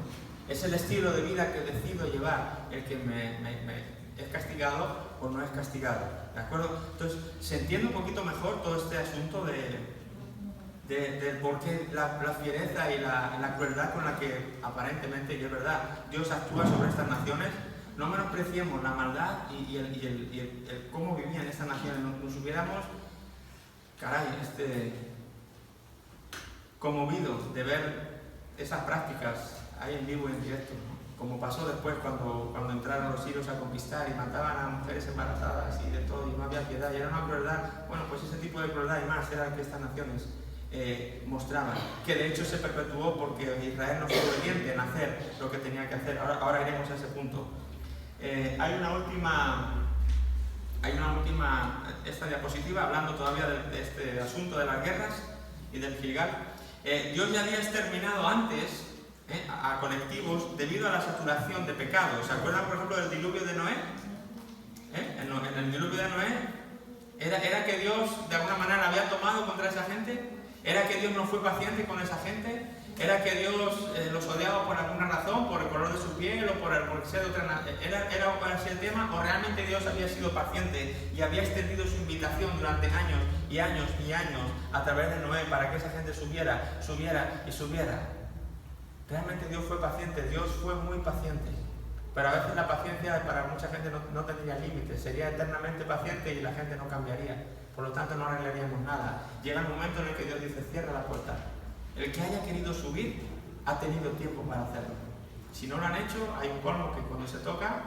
Es el estilo de vida que decido llevar el que me es castigado o no es castigado. ¿De acuerdo? Entonces, se entiende un poquito mejor todo este asunto del por qué la fiereza y la crueldad con la que aparentemente, y es verdad, Dios actúa sobre estas naciones. No menospreciemos la maldad y el cómo vivían estas naciones. Nos hubiéramos, conmovido de ver esas prácticas ahí en vivo y en directo, ¿no? Como pasó después cuando entraron los sirios a conquistar y mataban a mujeres embarazadas y de todo, y no había piedad, y era una crueldad. Bueno, pues ese tipo de crueldad y más era el que estas naciones mostraban, que de hecho se perpetuó porque Israel no fue obediente en hacer lo que tenía que hacer. Ahora iremos a ese punto. Hay una última esta diapositiva hablando todavía de este asunto de las guerras y del Gilgal. Dios ya había exterminado antes a colectivos debido a la saturación de pecados. ¿Se acuerdan, por ejemplo, del diluvio de Noé? En el diluvio de Noé era que Dios de alguna manera había tomado contra esa gente, era que Dios no fue paciente con esa gente, era que Dios los odiaba por alguna razón, por el color de su piel o por ser de otra era para ese tema, o realmente Dios había sido paciente y había extendido su invitación durante años y años y años a través de Noé para que esa gente subiera y subiera. Realmente Dios fue paciente, Dios fue muy paciente, pero a veces la paciencia para mucha gente no tendría límites, sería eternamente paciente y la gente no cambiaría, por lo tanto no arreglaríamos nada. Llega el momento en el que Dios dice: cierra la puerta. El que haya querido subir ha tenido tiempo para hacerlo. Si no lo han hecho, hay un colmo que cuando se toca,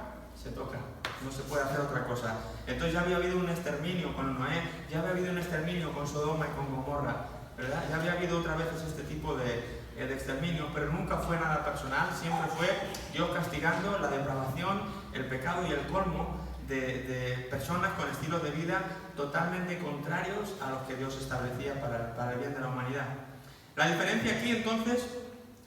no se puede hacer otra cosa. Entonces ya había habido un exterminio con Noé, ya había habido un exterminio con Sodoma y con Gomorra, ¿verdad? Ya había habido otras veces este tipo de exterminio, pero nunca fue nada personal, siempre fue Dios castigando la depravación, el pecado y el colmo de personas con estilos de vida totalmente contrarios a los que Dios establecía para el bien de la humanidad. La diferencia aquí entonces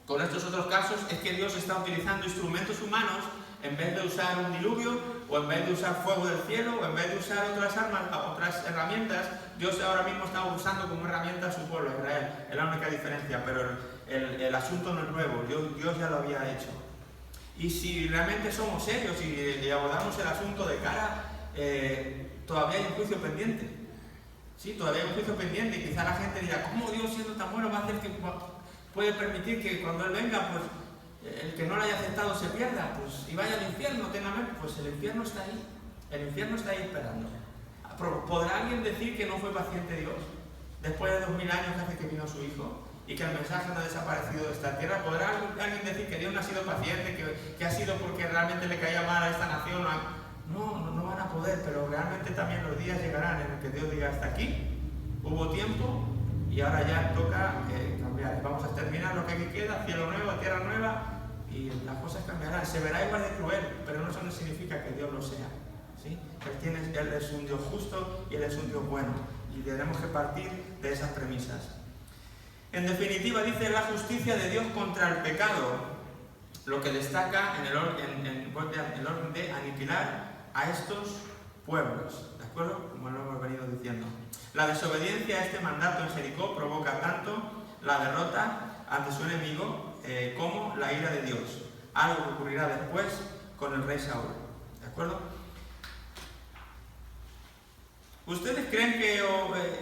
con estos otros casos es que Dios está utilizando instrumentos humanos en vez de usar un diluvio, o en vez de usar fuego del cielo, o en vez de usar otras armas, otras herramientas. Dios ahora mismo está usando como herramienta a su pueblo, Israel. Es la única diferencia, pero el asunto no es nuevo, Dios ya lo había hecho. Y si realmente somos serios y abordamos el asunto de cara, todavía hay un juicio pendiente. Sí, todavía hay un juicio pendiente, y quizá la gente dirá: ¿cómo Dios, siendo tan bueno, va a hacer que puede permitir que cuando Él venga, pues el que no lo haya aceptado se pierda, pues, y vaya al infierno eternamente? Pues el infierno está ahí esperando. ¿Podrá alguien decir que no fue paciente Dios después de 2000 años hace que vino su Hijo y que el mensaje no ha desaparecido de esta tierra? ¿Podrá alguien decir que Dios no ha sido paciente, que ha sido porque realmente le caía mal a esta nación? No van a poder, pero realmente también los días llegarán en el que Dios diga: hasta aquí, hubo tiempo y ahora ya toca cambiar. Vamos a terminar lo que aquí queda, cielo nuevo, tierra nueva, y las cosas cambiarán. Se verá igual de cruel, pero eso no significa que Dios lo sea, ¿sí? Él es un Dios justo y Él es un Dios bueno, y tenemos que partir de esas premisas. En definitiva, dice la justicia de Dios contra el pecado, lo que destaca en el orden de aniquilar a estos pueblos, ¿de acuerdo? Como lo hemos venido diciendo. La desobediencia a este mandato en Jericó provoca tanto la derrota ante su enemigo como la ira de Dios, algo que ocurrirá después con el rey Saúl, ¿de acuerdo? ¿Ustedes creen que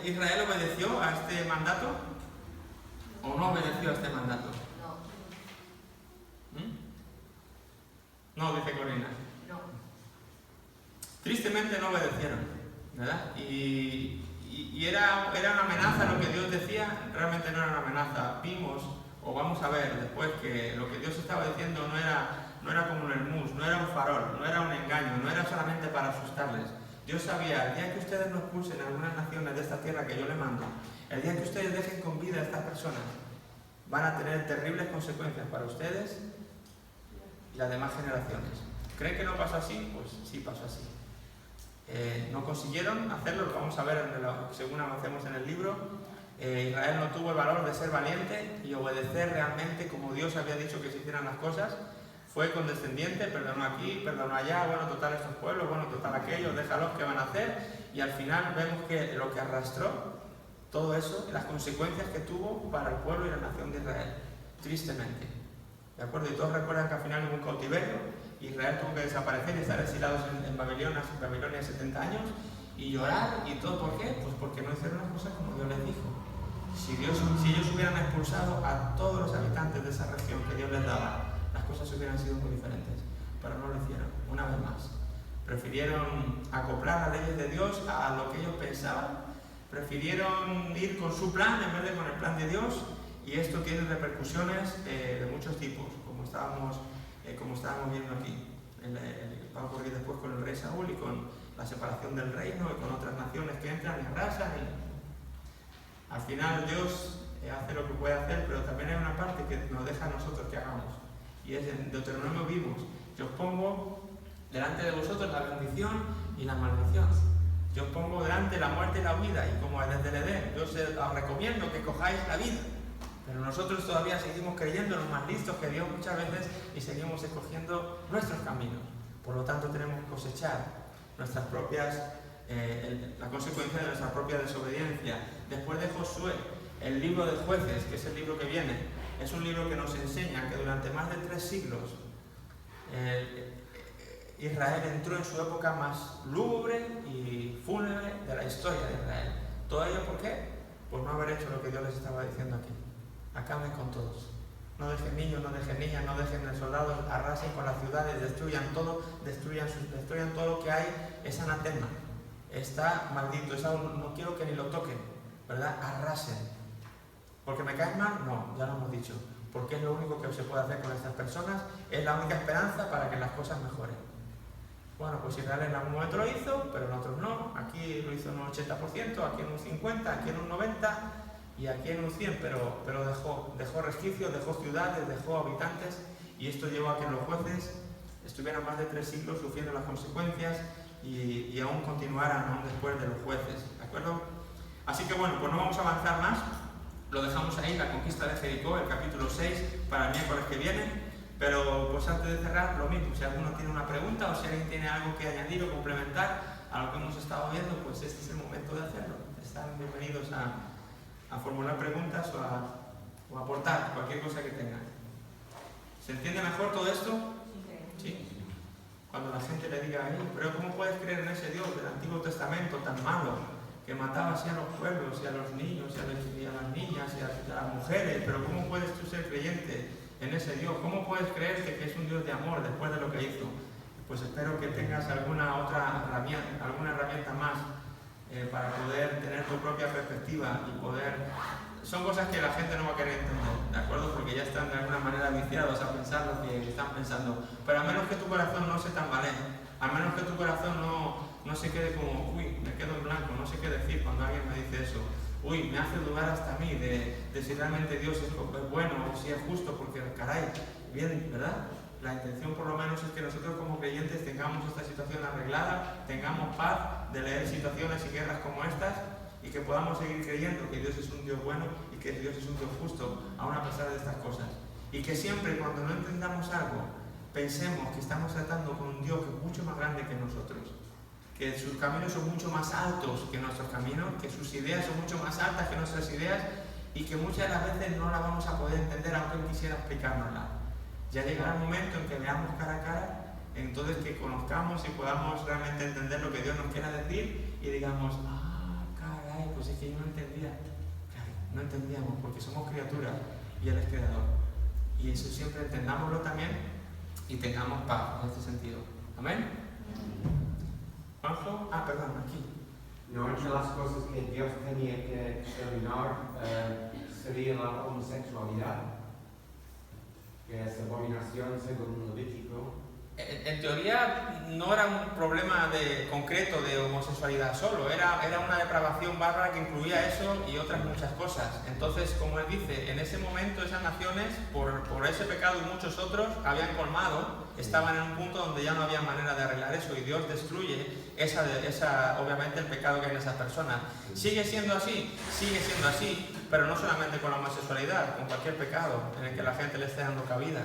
Israel obedeció a este mandato o no obedeció a este mandato? No, dice Corina. No. Tristemente no obedecieron, ¿verdad? Y y era una amenaza lo que Dios decía, realmente no era una amenaza. Vimos, o vamos a ver después, que lo que Dios estaba diciendo no era como un hermus, no era un farol, no era un engaño, no era solamente para asustarles. Dios sabía, el día que ustedes no expulsen a algunas naciones de esta tierra que yo le mando, el día que ustedes dejen con vida a estas personas, van a tener terribles consecuencias para ustedes y las demás generaciones. ¿Creen que no pasó así? Pues sí pasó así. No consiguieron hacerlo, lo vamos a ver según avancemos en el libro. Israel no tuvo el valor de ser valiente y obedecer realmente como Dios había dicho que se hicieran las cosas. Fue condescendiente, perdonó aquí, perdonó allá, bueno, total estos pueblos, bueno, total aquellos, déjalos que van a hacer. Y al final vemos que lo que arrastró todo eso, las consecuencias que tuvo para el pueblo y la nación de Israel, tristemente. ¿De acuerdo? Y todos recuerdan que al final hubo un cautiverio, Israel tuvo que desaparecer y estar exilados en Babilonia 70 años y llorar y todo. ¿Por qué? Pues porque no hicieron las cosas como Dios les dijo. Si ellos hubieran expulsado a todos los habitantes de esa región que Dios les daba, las cosas hubieran sido muy diferentes, pero no lo hicieron, una vez más. Prefirieron acoplar las leyes de Dios a lo que ellos pensaban, prefirieron ir con su plan en vez de con el plan de Dios, y esto tiene repercusiones de muchos tipos, como estábamos viendo aquí. Va a ocurrir después con el rey Saúl y con la separación del reino y con otras naciones que entran y arrasan. Al final Dios hace lo que puede hacer, pero también hay una parte que nos deja a nosotros que hagamos. Y es en Deuteronomio vimos: yo os pongo delante de vosotros la bendición y la maldición. Yo os pongo delante la muerte y la vida, y como desde el Edén, yo os recomiendo que cojáis la vida. Pero nosotros todavía seguimos creyendo en los más listos que Dios muchas veces y seguimos escogiendo nuestros caminos. Por lo tanto, tenemos que cosechar nuestras propias, la consecuencia de nuestra propia desobediencia. Después de Josué, el libro de Jueces, que es el libro que viene, es un libro que nos enseña que durante más de 3 siglos Israel entró en su época más lúgubre y fúnebre de la historia de Israel. ¿Todo ello por qué? Por no haber hecho lo que Dios les estaba diciendo aquí. Acaben con todos. No dejen niños, no dejen niñas, no dejen soldados, arrasen con las ciudades, destruyan todo, destruyan todo lo que hay. Es anatema, está maldito, no quiero que ni lo toquen, ¿verdad? Arrasen. ¿Porque me caen mal? No, ya lo hemos dicho. Porque es lo único que se puede hacer con estas personas, es la única esperanza para que las cosas mejoren. Bueno, pues Israel en algún momento lo hizo, pero en otros no. Aquí lo hizo en un 80%, aquí en un 50%, aquí en un 90%, y aquí en un 100%, pero dejó resquicios, dejó ciudades, dejó habitantes, y esto llevó a que los jueces estuvieran más de 3 siglos sufriendo las consecuencias y aún continuaran aún después de los jueces, ¿de acuerdo? Así que bueno, pues no vamos a avanzar más, lo dejamos ahí, la conquista de Jericó, el capítulo 6, para el miércoles que viene. Pero pues antes de cerrar, lo mismo, si alguno tiene una pregunta o si alguien tiene algo que añadir o complementar a lo que hemos estado viendo, pues este es el momento de hacerlo. Están bienvenidos a formular preguntas o a aportar cualquier cosa que tengan. ¿Se entiende mejor todo esto? Sí. Cuando la gente le diga, pero ¿cómo puedes creer en ese Dios del Antiguo Testamento tan malo, que mataba así a los pueblos y a los niños y a las niñas y a las mujeres? Pero ¿cómo puedes tú ser creyente en ese Dios? ¿Cómo puedes creerte que es un Dios de amor después de lo que hizo? Pues espero que tengas alguna herramienta más para poder tener tu propia perspectiva y poder... Son cosas que la gente no va a querer entender, ¿de acuerdo? Porque ya están de alguna manera viciados a pensar lo que están pensando. Pero a menos que tu corazón no se tambalee, a menos que tu corazón no se quede como, me quedo en blanco, no sé qué decir cuando alguien me dice eso. Me hace dudar hasta a mí de si realmente Dios es bueno o si es justo, porque caray, bien, ¿verdad? La intención por lo menos es que nosotros como creyentes tengamos esta situación arreglada, tengamos paz de leer situaciones y guerras como estas, y que podamos seguir creyendo que Dios es un Dios bueno y que Dios es un Dios justo, aun a pesar de estas cosas. Y que siempre cuando no entendamos algo, pensemos que estamos tratando con un Dios que es mucho más grande que nosotros, que sus caminos son mucho más altos que nuestros caminos, que sus ideas son mucho más altas que nuestras ideas, y que muchas de las veces no las vamos a poder entender aunque Él quisiera explicárnosla. Ya llegará el momento en que veamos cara a cara, entonces que conozcamos y podamos realmente entender lo que Dios nos quiera decir y digamos, caray, pues es que yo no entendía. Claro, no entendíamos porque somos criaturas y Él es creador. Y eso siempre entendámoslo también y tengamos paz en este sentido. ¿Amén? Juanjo, perdón, aquí. No, entre las cosas que Dios tenía que eliminar sería la homosexualidad, que es abominación según Levítico. En teoría no era un problema concreto de homosexualidad solo, era una depravación bárbara que incluía eso y otras muchas cosas. Entonces, como él dice, en ese momento esas naciones, por ese pecado y muchos otros, habían colmado, estaban en un punto donde ya no había manera de arreglar eso y Dios destruye obviamente el pecado que hay en esas personas. Sigue siendo así, pero no solamente con la homosexualidad, con cualquier pecado en el que la gente le esté dando cabida.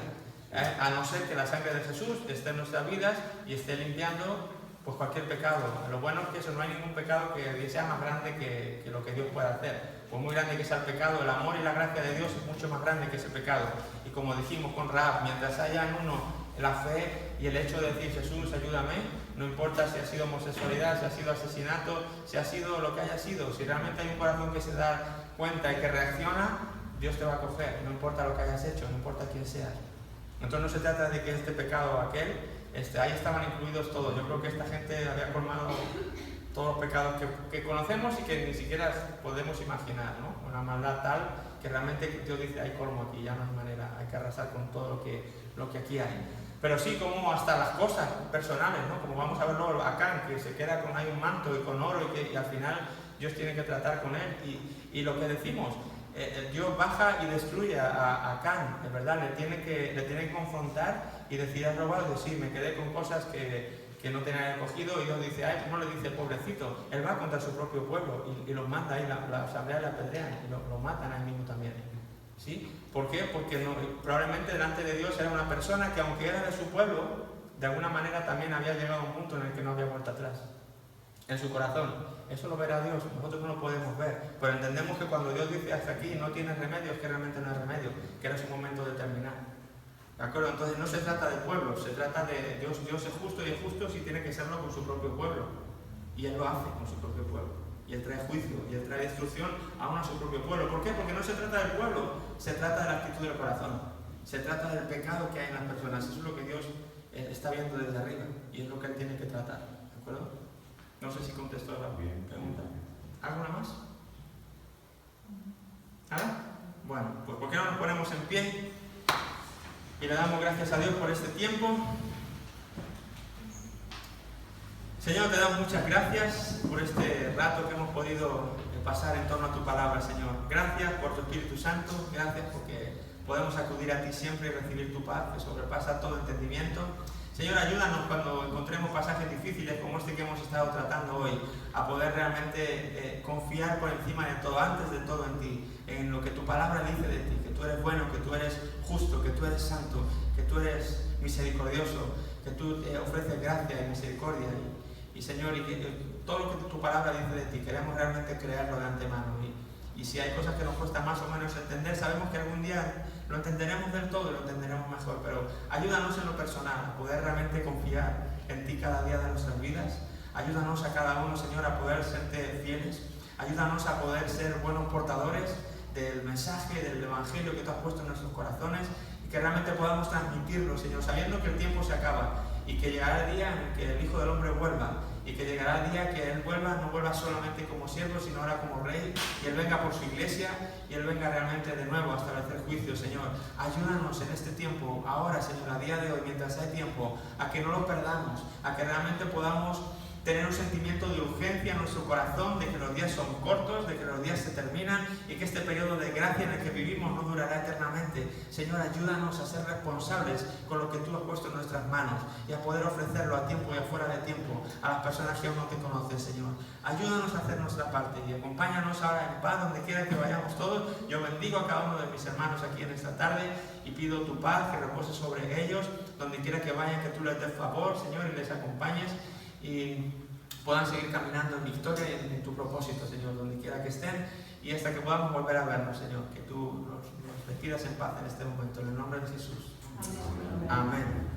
A no ser que la sangre de Jesús esté en nuestras vidas y esté limpiando pues cualquier pecado. Lo bueno es que eso, no hay ningún pecado que sea más grande que lo que Dios puede hacer. Por muy grande que sea el pecado, el amor y la gracia de Dios es mucho más grande que ese pecado. Y como dijimos con Rahab, mientras haya en uno la fe y el hecho de decir Jesús, ayúdame, no importa si ha sido homosexualidad, si ha sido asesinato, si ha sido lo que haya sido, si realmente hay un corazón que se da cuenta y que reacciona, Dios te va a coger, no importa lo que hayas hecho, no importa quién seas. Entonces no se trata de que este pecado o aquel, ahí estaban incluidos todos. Yo creo que esta gente había colmado todos los pecados que conocemos y que ni siquiera podemos imaginar, ¿no? Una maldad tal que realmente Dios dice, hay colmo aquí, ya no hay manera, hay que arrasar con todo lo que aquí hay. Pero sí, como hasta las cosas personales, ¿no? Como vamos a verlo acá, que se queda con ahí un manto y con oro y al final Dios tiene que tratar con él. Y lo que decimos, Dios baja y destruye a Acán, es verdad, le tiene que confrontar y decir, has robado, sí, me quedé con cosas que no tenía cogido, y Dios dice, ay, no le dice pobrecito, él va contra su propio pueblo y los manda ahí, la asamblea le apedrean y lo matan ahí mismo también. ¿Sí? ¿Por qué? Porque probablemente delante de Dios era una persona que aunque era de su pueblo, de alguna manera también había llegado a un punto en el que no había vuelta atrás. En su corazón. Eso lo verá Dios, nosotros no lo podemos ver, pero entendemos que cuando Dios dice hasta aquí no tiene remedio, es que realmente no hay remedio, que era su momento de terminar. ¿De acuerdo? Entonces no se trata de pueblo, se trata de Dios. Dios es justo y es justo si tiene que serlo con su propio pueblo. Y Él lo hace con su propio pueblo. Y Él trae juicio y Él trae destrucción aún a su propio pueblo. ¿Por qué? Porque no se trata del pueblo, se trata de la actitud del corazón. Se trata del pecado que hay en las personas. Eso es lo que Dios está viendo desde arriba y es lo que Él tiene que tratar. ¿De acuerdo? No sé si contestó la pregunta. ¿Alguna más? ¿Nada? Bueno, pues ¿por qué no nos ponemos en pie? Y le damos gracias a Dios por este tiempo. Señor, te damos muchas gracias por este rato que hemos podido pasar en torno a tu palabra, Señor. Gracias por tu Espíritu Santo, gracias porque podemos acudir a ti siempre y recibir tu paz que sobrepasa todo entendimiento. Señor, ayúdanos cuando encontremos pasajes difíciles como este que hemos estado tratando hoy, a poder realmente confiar por encima de todo, antes de todo en ti, en lo que tu palabra dice de ti, que tú eres bueno, que tú eres justo, que tú eres santo, que tú eres misericordioso, que tú ofreces gracia y misericordia. Y Señor, y que todo lo que tu palabra dice de ti, queremos realmente creerlo de antemano. Y si hay cosas que nos cuesta más o menos entender, sabemos que algún día lo entenderemos del todo y lo entenderemos mejor, pero ayúdanos en lo personal a poder realmente confiar en ti cada día de nuestras vidas. Ayúdanos a cada uno, Señor, a poder serte fieles. Ayúdanos a poder ser buenos portadores del mensaje, del evangelio que tú has puesto en nuestros corazones y que realmente podamos transmitirlo, Señor, sabiendo que el tiempo se acaba y que llegará el día en que el Hijo del Hombre vuelva. Y que llegará el día que Él vuelva, no vuelva solamente como siervo, sino ahora como Rey, y Él venga por su iglesia, y Él venga realmente de nuevo a establecer juicio, Señor. Ayúdanos en este tiempo, ahora, Señor, a día de hoy, mientras hay tiempo, a que no lo perdamos, a que realmente podamos tener un sentimiento de urgencia en nuestro corazón, de que los días son cortos, de que los días se terminan y que este periodo de gracia en el que vivimos no durará eternamente. Señor, ayúdanos a ser responsables con lo que tú has puesto en nuestras manos y a poder ofrecerlo a tiempo y afuera de tiempo a las personas que aún no te conocen, Señor. Ayúdanos a hacer nuestra parte y acompáñanos ahora en paz donde quiera que vayamos todos. Yo bendigo a cada uno de mis hermanos aquí en esta tarde y pido tu paz que repose sobre ellos, donde quiera que vayan, que tú les des favor, Señor, y les acompañes y puedan seguir caminando en victoria y en tu propósito, Señor, donde quiera que estén, y hasta que podamos volver a vernos, Señor, que tú nos despidas en paz en este momento, en el nombre de Jesús. Amén. Amén.